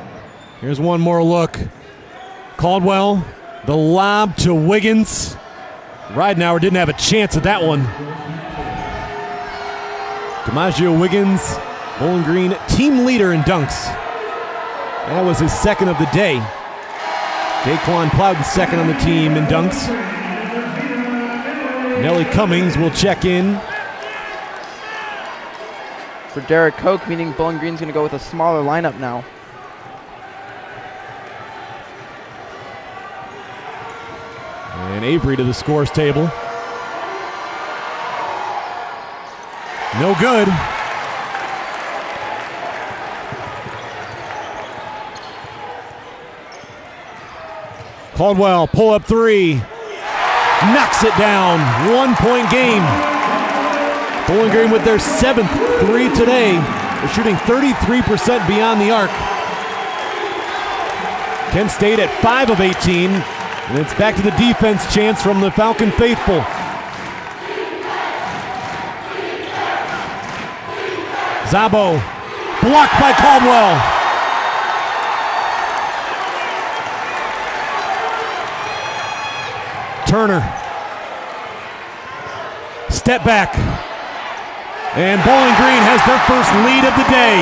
Here's one more look. Caldwell, the lob to Wiggins. Ridenauer didn't have a chance at that one. DiMaggio Wiggins, Bowling Green team leader in dunks. That was his 2nd of the day. Daquan Plowden 2nd on the team in dunks. Nellie Cummings will check in for Derek Koch, meaning Bowling Green's going to go with a smaller lineup now. And Avery to the scores table. No good. Caldwell, pull up 3. Knocks it down. 1-point game. Bowling Green with their 7th 3 today. They're shooting 33% beyond the arc. Kent State at 5 of 18. And it's back to the defense chance from the Falcon faithful. Szabo, blocked by Caldwell. Turner. Step back. And Bowling Green has their first lead of the day.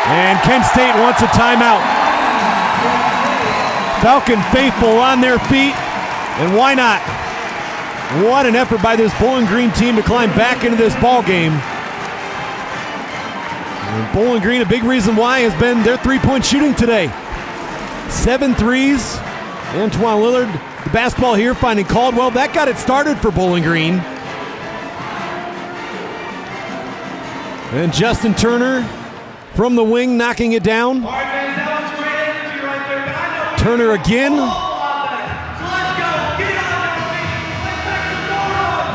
And Kent State wants a timeout. Falcon faithful on their feet, and why not? What an effort by this Bowling Green team to climb back into this ball game. And Bowling Green, a big reason why has been their three-point shooting today. 7 threes. Antoine Lillard, the basketball here, finding Caldwell. That got it started for Bowling Green. And Justin Turner from the wing, knocking it down. Turner again.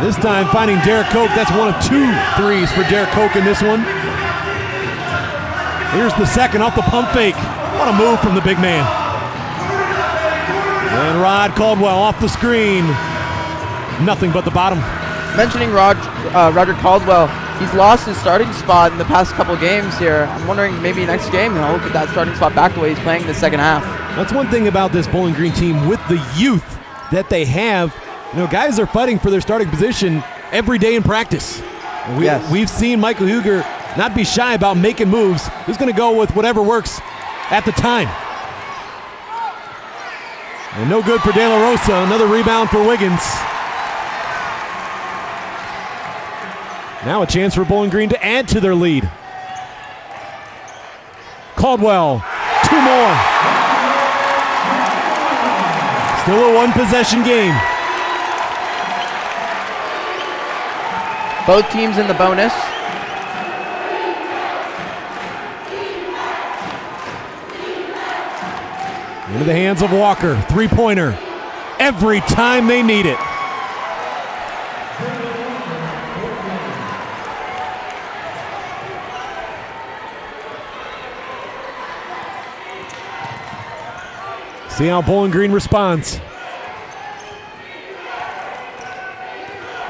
This time finding Derek Koch. That's one of 2 threes for Derek Koch in this one. Here's the second off the pump fake. What a move from the big man. And Rod Caldwell off the screen. Nothing but the bottom. Mentioning Roger Caldwell, he's lost his starting spot in the past couple games here. I'm wondering maybe next game he'll get that starting spot back the way he's playing in the second half. That's one thing about this Bowling Green team with the youth that they have. You know, guys are fighting for their starting position every day in practice. We've seen Michael Huger not be shy about making moves. He's going to go with whatever works at the time. And no good for De La Rosa. Another rebound for Wiggins. Now a chance for Bowling Green to add to their lead. Caldwell, 2 more. Still a one-possession game. Both teams in the bonus. Into the hands of Walker. Three-pointer. Every time they need it. See how Bowling Green responds.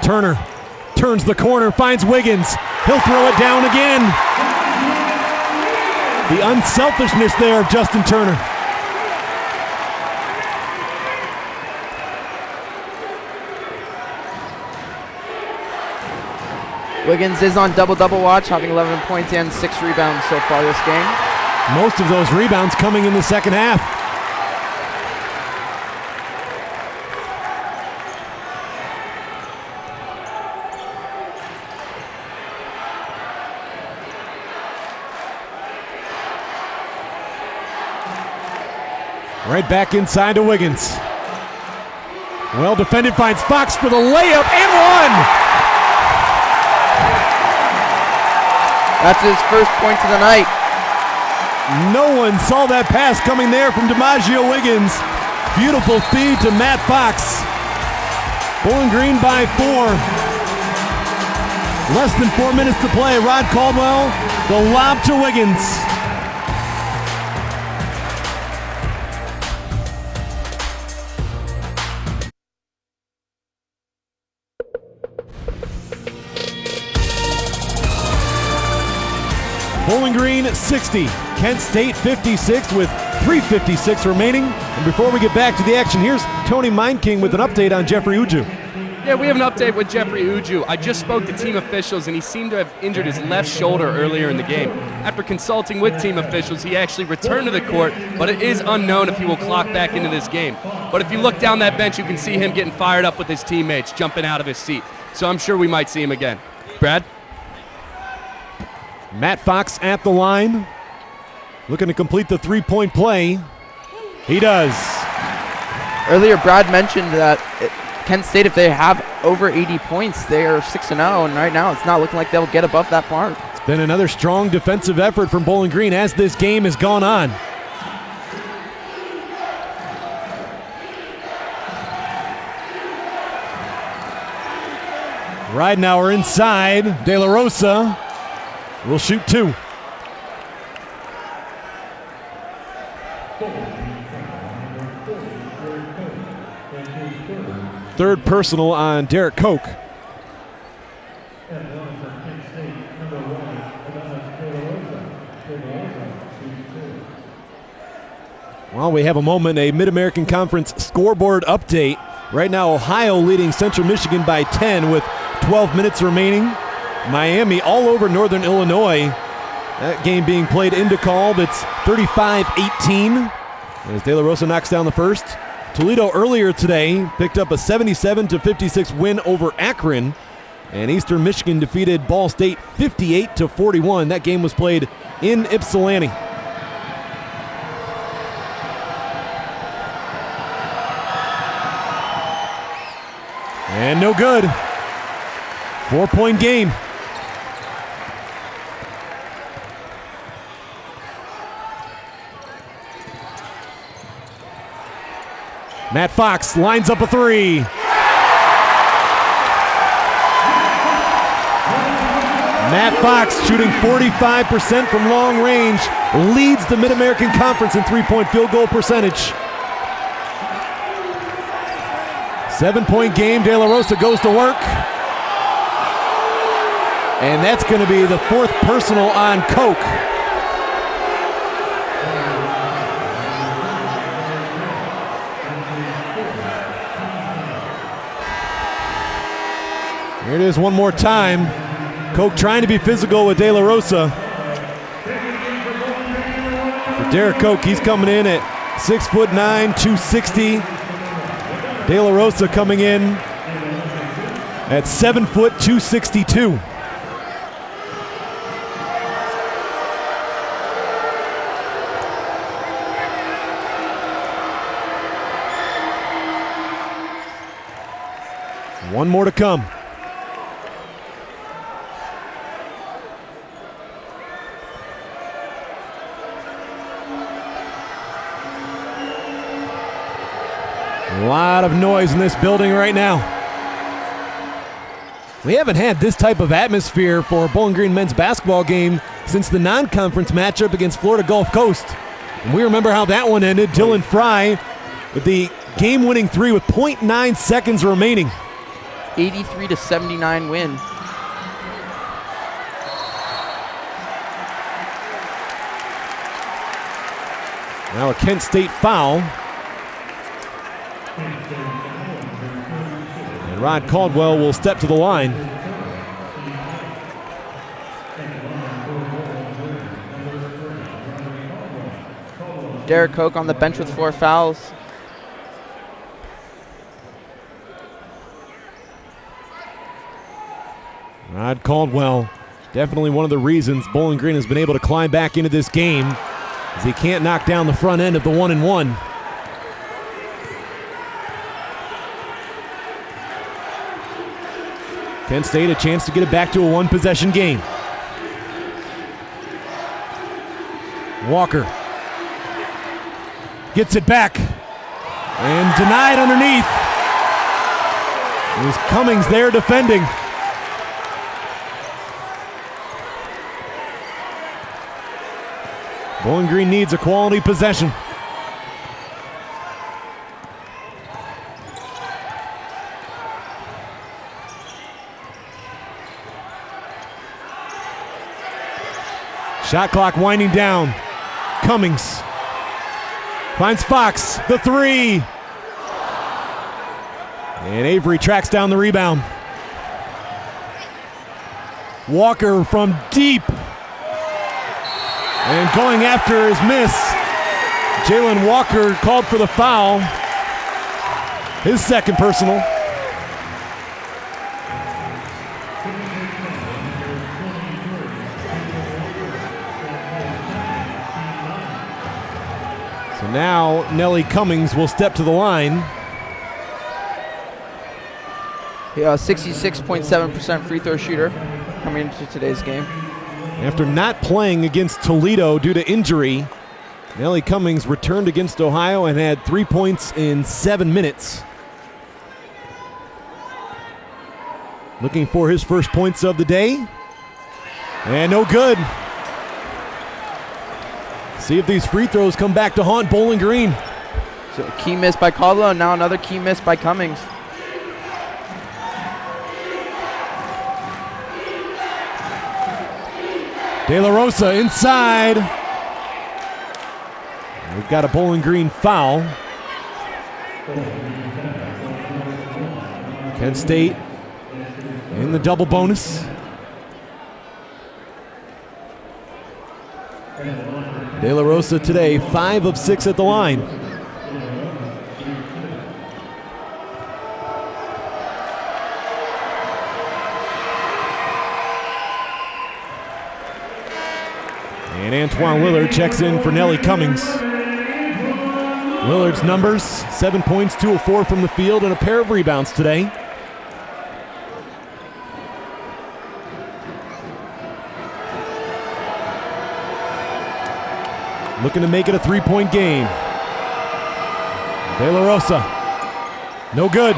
Turner turns the corner, finds Wiggins. He'll throw it down again. The unselfishness there of Justin Turner. Wiggins is on double-double watch, having 11 points and 6 rebounds so far this game. Most of those rebounds coming in the second half. Right back inside to Wiggins. Well defended, finds Fox for the layup and one. That's his first points of the night. No one saw that pass coming there from DiMaggio Wiggins. Beautiful feed to Matt Fox. Bowling Green by 4. Less than 4 minutes to play. Rod Caldwell, the lob to Wiggins. Bowling Green 60, Kent State 56 with 3:56 remaining. And before we get back to the action, here's Tony Meinking with an update on Jeffrey Uju. Yeah, we have an update with Jeffrey Uju. I just spoke to team officials, and he seemed to have injured his left shoulder earlier in the game. After consulting with team officials, he actually returned to the court, but it is unknown if he will clock back into this game. But if you look down that bench, you can see him getting fired up with his teammates, jumping out of his seat. So I'm sure we might see him again. Brad? Matt Fox at the line, looking to complete the three-point play. He does. Earlier, Brad mentioned that Kent State, if they have over 80 points, they are 6-0, and right now it's not looking like they'll get above that mark. It's been another strong defensive effort from Bowling Green as this game has gone on. Ridenauer inside. De La Rosa will shoot 2. Third personal on Derek Koch. Well, we have a moment, a Mid-American Conference scoreboard update. Right now, Ohio leading Central Michigan by 10 with 12 minutes remaining. Miami all over Northern Illinois. That game being played in DeKalb. It's 35-18 as De La Rosa knocks down the first. Toledo earlier today picked up a 77-56 win over Akron. And Eastern Michigan defeated Ball State 58-41. That game was played in Ypsilanti. And no good. 4-point game. Matt Fox lines up a 3. Matt Fox shooting 45% from long range, leads the Mid-American Conference in three-point field goal percentage. 7-point game, De La Rosa goes to work. And that's going to be the 4th personal on Koch. Here it is one more time. Koch trying to be physical with De La Rosa. For Derek Koch, he's coming in at 6'9", 260. De La Rosa coming in at 7 foot, 262. One more to come. A lot of noise in this building right now. We haven't had this type of atmosphere for a Bowling Green men's basketball game since the non-conference matchup against Florida Gulf Coast. And we remember how that one ended. Dylan Fry with the game-winning three with 0.9 seconds remaining. 83-79 win. Now a Kent State foul. And Rod Caldwell will step to the line. Derek Koch on the bench with 4 fouls. Rod Caldwell, definitely one of the reasons Bowling Green has been able to climb back into this game, as he can't knock down the front end of the 1-and-1. Kent State a chance to get it back to a one-possession game. Walker gets it back and denied underneath. It was Cummings there defending. Bowling Green needs a quality possession. Shot clock winding down. Cummings finds Fox, the three. And Avery tracks down the rebound. Walker from deep. And going after his miss. Jalen Walker called for the foul. His second personal. So now Nellie Cummings will step to the line. 66.7% free throw shooter coming into today's game. After not playing against Toledo due to injury, Nellie Cummings returned against Ohio and had 3 points in 7 minutes. Looking for his first points of the day. And no good. See if these free throws come back to haunt Bowling Green. So a key miss by Caldwell, and now another key miss by Cummings. De La Rosa inside. We've got a Bowling Green foul. Kent State in the double bonus. De La Rosa today 5 of 6 at the line. And Antoine Willard checks in for Nellie Cummings. Willard's numbers, 7 points, 2 of 4 from the field, and a pair of rebounds today. Looking to make it a 3-point game. De La Rosa, no good.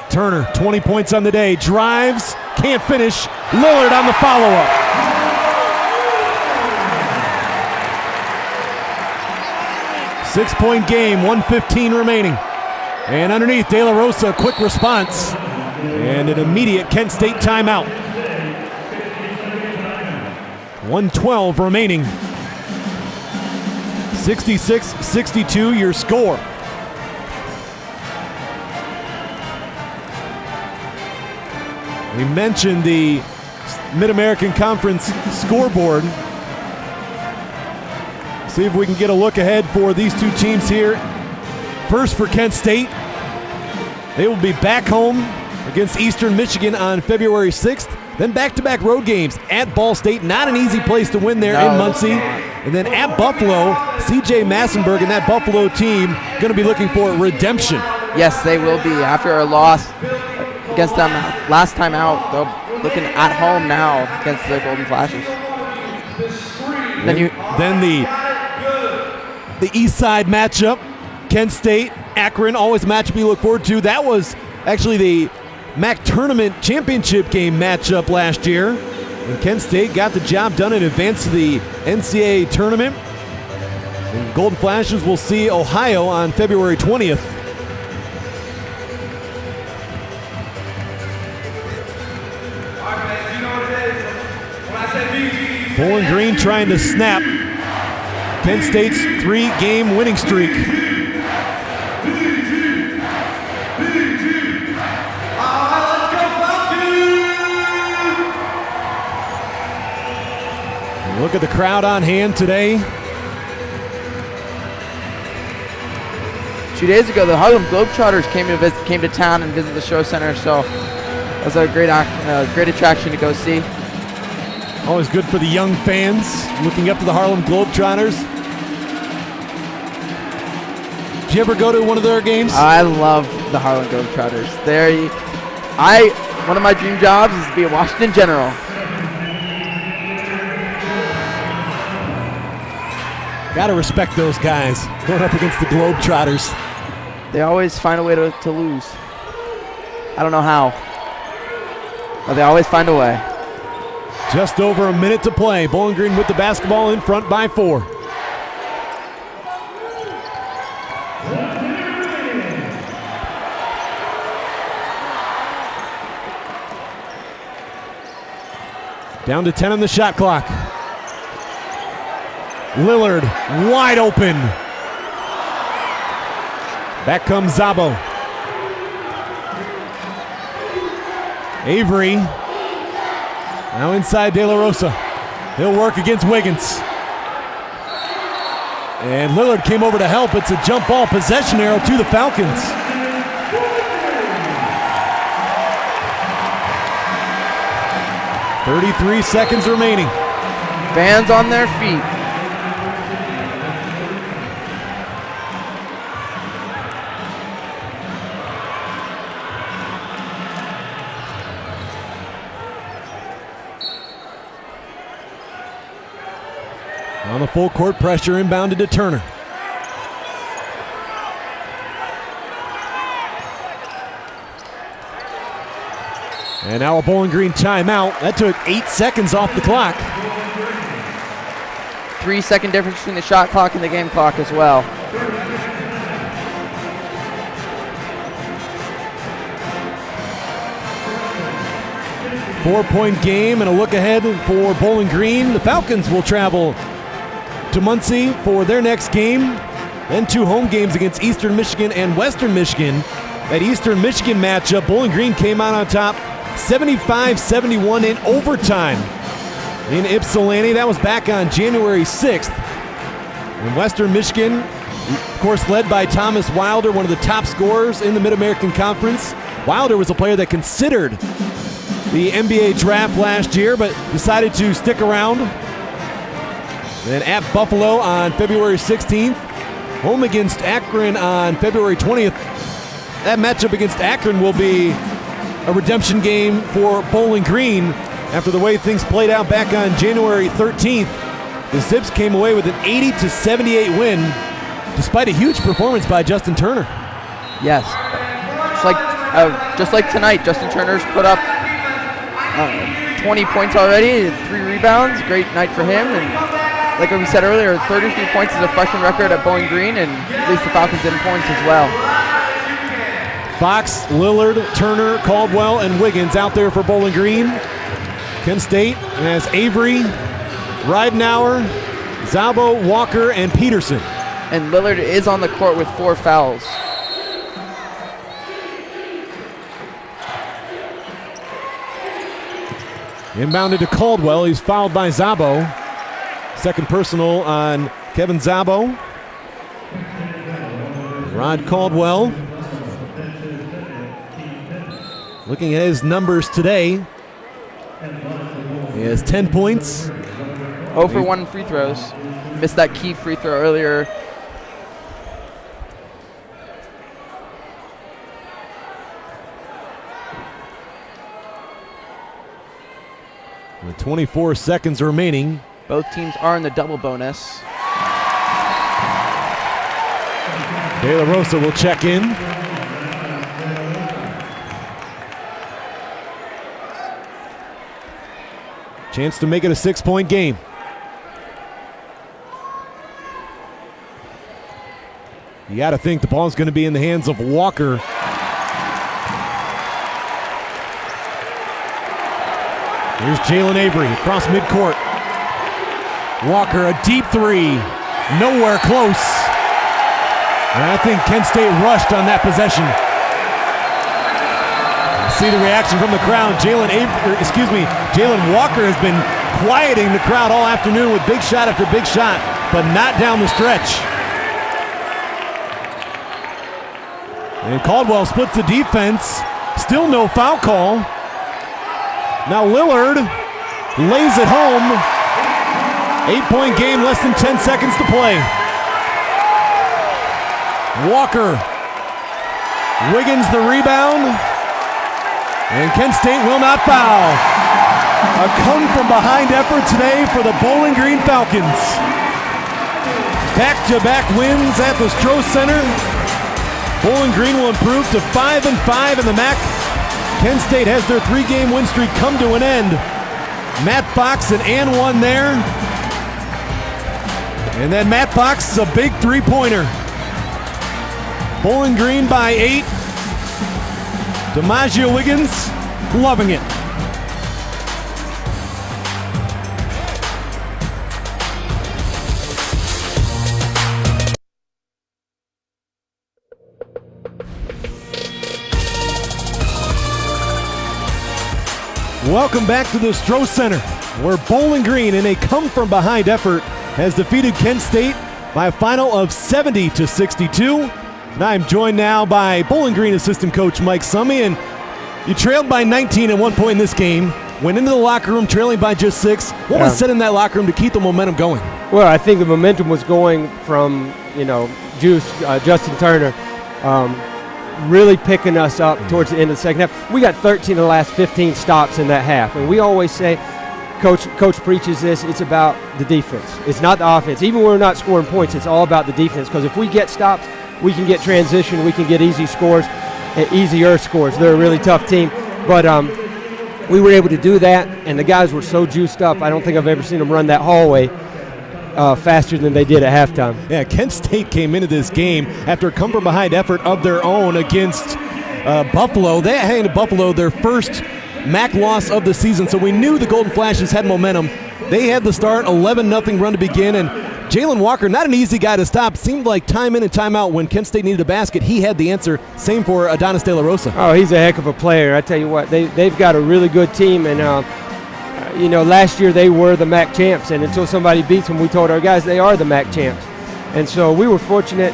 Turner, 20 points on the day, drives, can't finish. Lillard on the follow-up. Six-point game, 1:15 remaining. And underneath, De La Rosa, quick response. And an immediate Kent State timeout. 1:12 remaining. 66-62 your score. We mentioned the Mid-American Conference scoreboard. See if we can get a look ahead for these two teams here. First for Kent State. They will be back home against Eastern Michigan on February 6th. Then back-to-back road games at Ball State. Not an easy place to win there in Muncie. And then at Buffalo, C.J. Massenberg and that Buffalo team going to be looking for redemption. Yes, they will be. After a loss against them last time out, they're looking at home now against the Golden Flashes. Then the East Side matchup, Kent State, Akron, always a matchup you look forward to. That was actually the MAC Tournament Championship game matchup last year. And Kent State got the job done in advance to the NCAA tournament. And Golden Flashes will see Ohio on February 20th. Bowling Green trying to snap Kent State's 3-game winning streak. Look at the crowd on hand today. 2 days ago, the Harlem Globetrotters came to town and visited the show center, so it was a great attraction to go see. Always good for the young fans looking up to the Harlem Globetrotters. Did you ever go to one of their games? I love the Harlem Globetrotters. One of my dream jobs is to be a Washington General. Gotta respect those guys going up against the Globetrotters. They always find a way to lose. I don't know how, but they always find a way. Just over a minute to play. Bowling Green with the basketball in front by 4. Down to 10 on the shot clock. Lillard wide open. Back comes Zabo. Avery. Now inside De La Rosa. He'll work against Wiggins. And Lillard came over to help. It's a jump ball possession arrow to the Falcons. .33 seconds remaining. Fans on their feet. On the full court pressure, inbounded to Turner. And now a Bowling Green timeout. That took 8 seconds off the clock. 3-second difference between the shot clock and the game clock as well. Four-point game and a look ahead for Bowling Green. The Falcons will travel to Muncie for their next game. Then 2 home games against Eastern Michigan and Western Michigan. That Eastern Michigan matchup, Bowling Green came out on top 75-71 in overtime in Ypsilanti. That was back on January 6th. And Western Michigan, of course, led by Thomas Wilder, one of the top scorers in the Mid-American Conference. Wilder was a player that considered the NBA draft last year, but decided to stick around. Then at Buffalo on February 16th, home against Akron on February 20th. That matchup against Akron will be a redemption game for Bowling Green after the way things played out back on January 13th. The Zips came away with an 80-78 win, despite a huge performance by Justin Turner. Yes, just like tonight, Justin Turner's put up 20 points already, 3 rebounds. Great night for him. And like we said earlier, 33 points is a freshman record at Bowling Green, and at least the Falcons in points as well. Fox, Lillard, Turner, Caldwell, and Wiggins out there for Bowling Green. Kent State has Avery, Ridenauer, Zabo, Walker, and Peterson. And Lillard is on the court with 4 fouls. Inbounded to Caldwell. He's fouled by Zabo. Second personal on Kevin Zabo. Rod Caldwell, looking at his numbers today, He has 10 points. 0 for 1 free throws. Missed that key free throw earlier. With 24 seconds remaining. Both teams are in the double bonus. De La Rosa will check in. Chance to make it a 6-point game. You got to think the ball's going to be in the hands of Walker. Here's Jalen Avery across midcourt. Walker, a deep three. Nowhere close. And I think Kent State rushed on that possession. See the reaction from the crowd. Jalen Walker has been quieting the crowd all afternoon with big shot after big shot, but not down the stretch. And Caldwell splits the defense. Still no foul call. Now Lillard lays it home. 8-point game, less than 10 seconds to play. Walker. Wiggins the rebound. And Kent State will not foul. A come-from-behind effort today for the Bowling Green Falcons. Back-to-back wins at the Stroh Center. Bowling Green will improve to 5-5 in the MAC. Kent State has their 3-game win streak come to an end. Matt Fox an and one there. And then Matt Fox, a big three-pointer. Bowling Green by 8. DiMaggio Wiggins loving it. Welcome back to the Stroh Center, where Bowling Green, in a come-from-behind effort, has defeated Kent State by a final of 70-62. And I'm joined now by Bowling Green assistant coach Mike Summey. And you trailed by 19 at one point in this game, went into the locker room trailing by just 6. What was said in that locker room to keep the momentum going? Well, I think the momentum was going from, Justin Turner really picking us up towards the end of the second half. We got 13 of the last 15 stops in that half. And we always say, Coach preaches this, it's about the defense. It's not the offense. Even when we're not scoring points, it's all about the defense. Because if we get stops, we can get transition, we can get easier scores. They're a really tough team. But we were able to do that, and the guys were so juiced up. I don't think I've ever seen them run that hallway faster than they did at halftime. Yeah, Kent State came into this game after a come-from-behind effort of their own against Buffalo. They handed Buffalo their first MAC loss of the season, so we knew the Golden Flashes had momentum. They had the start, 11-0 run to begin, and Jalen Walker, not an easy guy to stop. Seemed like time in and time out when Kent State needed a basket, he had the answer. Same for Adonis De La Rosa. Oh, he's a heck of a player. I tell you what, they've got a really good team, and last year they were the MAC champs, and until somebody beats them, we told our guys they are the MAC champs. And so we were fortunate.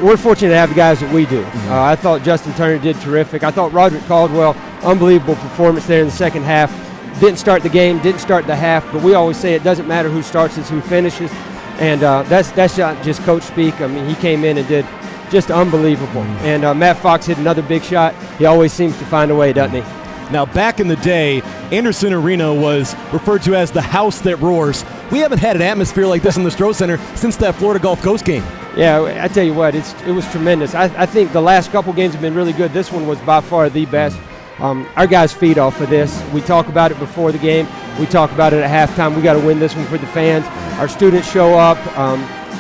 We're fortunate to have the guys that we do. I thought Justin Turner did terrific. I thought Roderick Caldwell, unbelievable performance there in the second half. Didn't start the game, didn't start the half, but we always say it doesn't matter who starts, it's who finishes. And that's not just coach speak. I mean, he came in and did just unbelievable. And Matt Fox hit another big shot. He always seems to find a way, doesn't he? Now, back in the day, Anderson Arena was referred to as the house that roars. We haven't had an atmosphere like this in the Stroh Center since that Florida Gulf Coast game. Yeah, I tell you what, it was tremendous. I think the last couple games have been really good. This one was by far the best. Our guys feed off of this. We talk about it before the game. We talk about it at halftime. We got to win this one for the fans. Our students show up.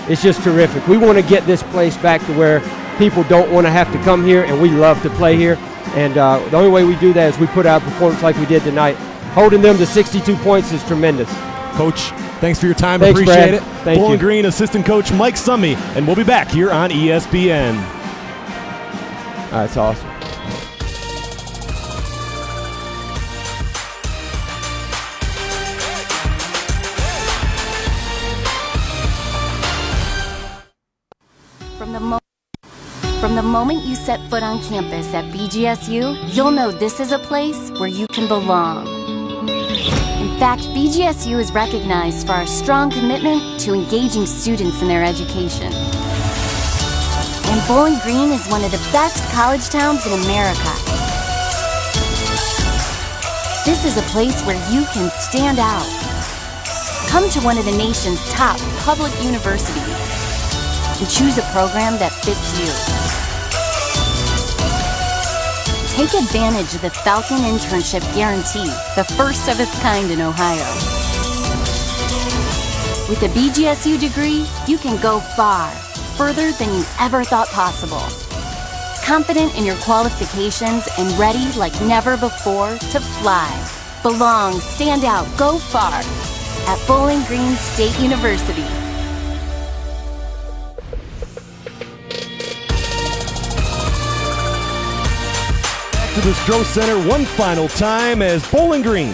It's just terrific. We want to get this place back to where people don't want to have to come here, and we love to play here. And the only way we do that is we put out a performance like we did tonight. Holding them to 62 points is tremendous. Coach, thanks for your time. Thanks, appreciate Brad. it. Thank Bowling you. Green assistant coach Mike Summey, and we'll be back here on ESPN. That's awesome. From the moment you set foot on campus at BGSU, you'll know this is a place where you can belong. In fact, BGSU is recognized for our strong commitment to engaging students in their education. And Bowling Green is one of the best college towns in America. This is a place where you can stand out. Come to one of the nation's top public universities and choose a program that fits you. Take advantage of the Falcon Internship Guarantee, the first of its kind in Ohio. With a BGSU degree, you can go far, further than you ever thought possible. Confident in your qualifications and ready like never before to fly. Belong, stand out, go far at Bowling Green State University. To the Stroh Center one final time as Bowling Green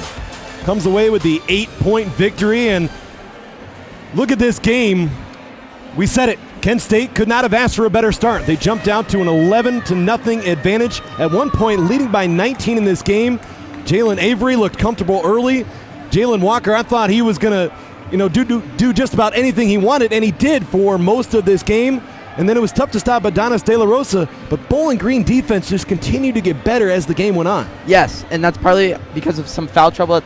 comes away with the 8-point victory. And look at this game. We said it. Kent State could not have asked for a better start. They jumped out to an 11-0 advantage. At one point, leading by 19 in this game. Jalen Avery looked comfortable early. Jalen Walker, I thought he was going to do just about anything he wanted, and he did for most of this game. And then it was tough to stop Adonis De La Rosa, but Bowling Green defense just continued to get better as the game went on. Yes, and that's partly because of some foul trouble that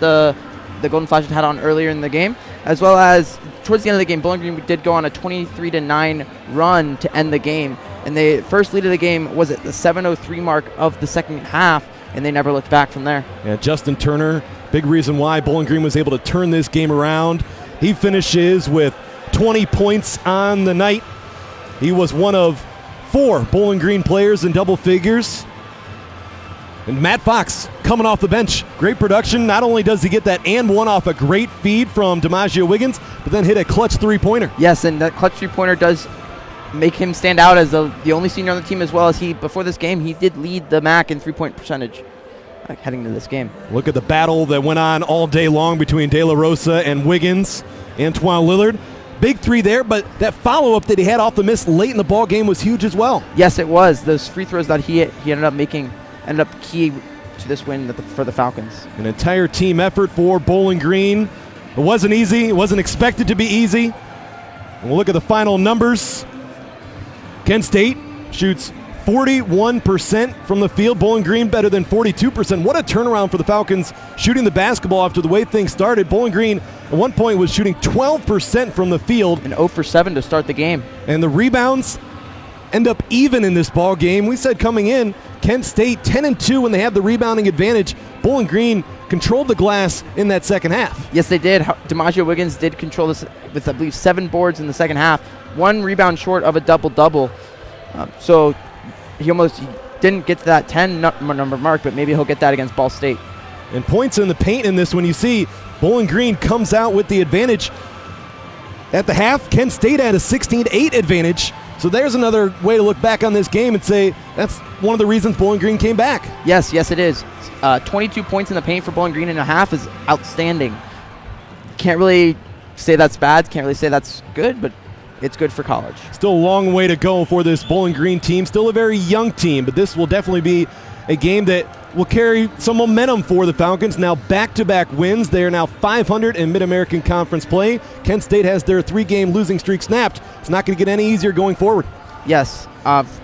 the Golden Flashes had on earlier in the game, as well as towards the end of the game, Bowling Green did go on a 23-9 run to end the game. And the first lead of the game was at the 7:03 mark of the second half, and they never looked back from there. Yeah, Justin Turner, big reason why Bowling Green was able to turn this game around. He finishes with 20 points on the night. He was one of 4 Bowling Green players in double figures. And Matt Fox coming off the bench. Great production. Not only does he get that and one off a great feed from DiMaggio Wiggins, but then hit a clutch three-pointer. Yes, and that clutch three-pointer does make him stand out as the only senior on the team, as well as before this game, he did lead the MAC in three-point percentage heading to this game. Look at the battle that went on all day long between De La Rosa and Wiggins. Antoine Lillard. Big three there, but that follow-up that he had off the miss late in the ball game was huge as well. Yes, it was. Those free throws that he ended up making ended up key to this win for the Falcons. An entire team effort for Bowling Green. It wasn't easy. It wasn't expected to be easy. And we'll look at the final numbers. Kent State shoots 41% from the field. Bowling Green better than 42%. What a turnaround for the Falcons shooting the basketball after the way things started. Bowling Green at one point was shooting 12% from the field. And 0 for 7 to start the game. And the rebounds end up even in this ball game. We said coming in, Kent State 10-2 when they have the rebounding advantage. Bowling Green controlled the glass in that second half. Yes, they did. DiMaggio Wiggins did control this with, I believe, 7 boards in the second half. 1 rebound short of a double-double. So he almost didn't get to that 10 number mark, but maybe he'll get that against Ball State. And points in the paint in this one, you see Bowling Green comes out with the advantage. At the half, Kent State had a 16-8 advantage. So there's another way to look back on this game and say that's one of the reasons Bowling Green came back. Yes, it is. 22 points in the paint for Bowling Green and a half is outstanding. Can't really say that's bad. Can't really say that's good, but it's good for college. Still a long way to go for this Bowling Green team. Still a very young team, but this will definitely be a game that will carry some momentum for the Falcons. Now back-to-back wins. They are now 500 in Mid-American Conference play. Kent State has their 3-game losing streak snapped. It's not going to get any easier going forward. Yes.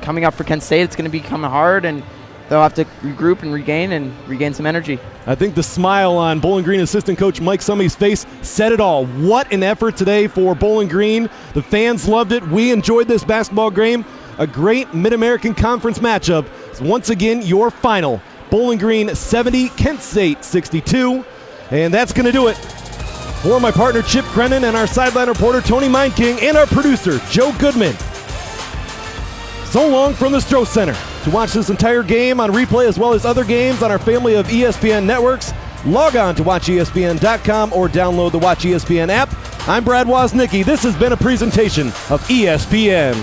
Coming up for Kent State, it's going to become hard, and they'll have to regroup and regain some energy. I think the smile on Bowling Green assistant coach Mike Summey's face said it all. What an effort today for Bowling Green. The fans loved it. We enjoyed this basketball game. A great Mid-American Conference matchup. Once again, your final. Bowling Green 70, Kent State 62. And that's going to do it. For my partner Chip Crennan and our sideline reporter Tony Meinking and our producer Joe Goodman. So long from the Stroh Center. To watch this entire game on replay as well as other games on our family of ESPN networks, log on to WatchESPN.com or download the Watch ESPN app. I'm Brad Woznicki. This has been a presentation of ESPN.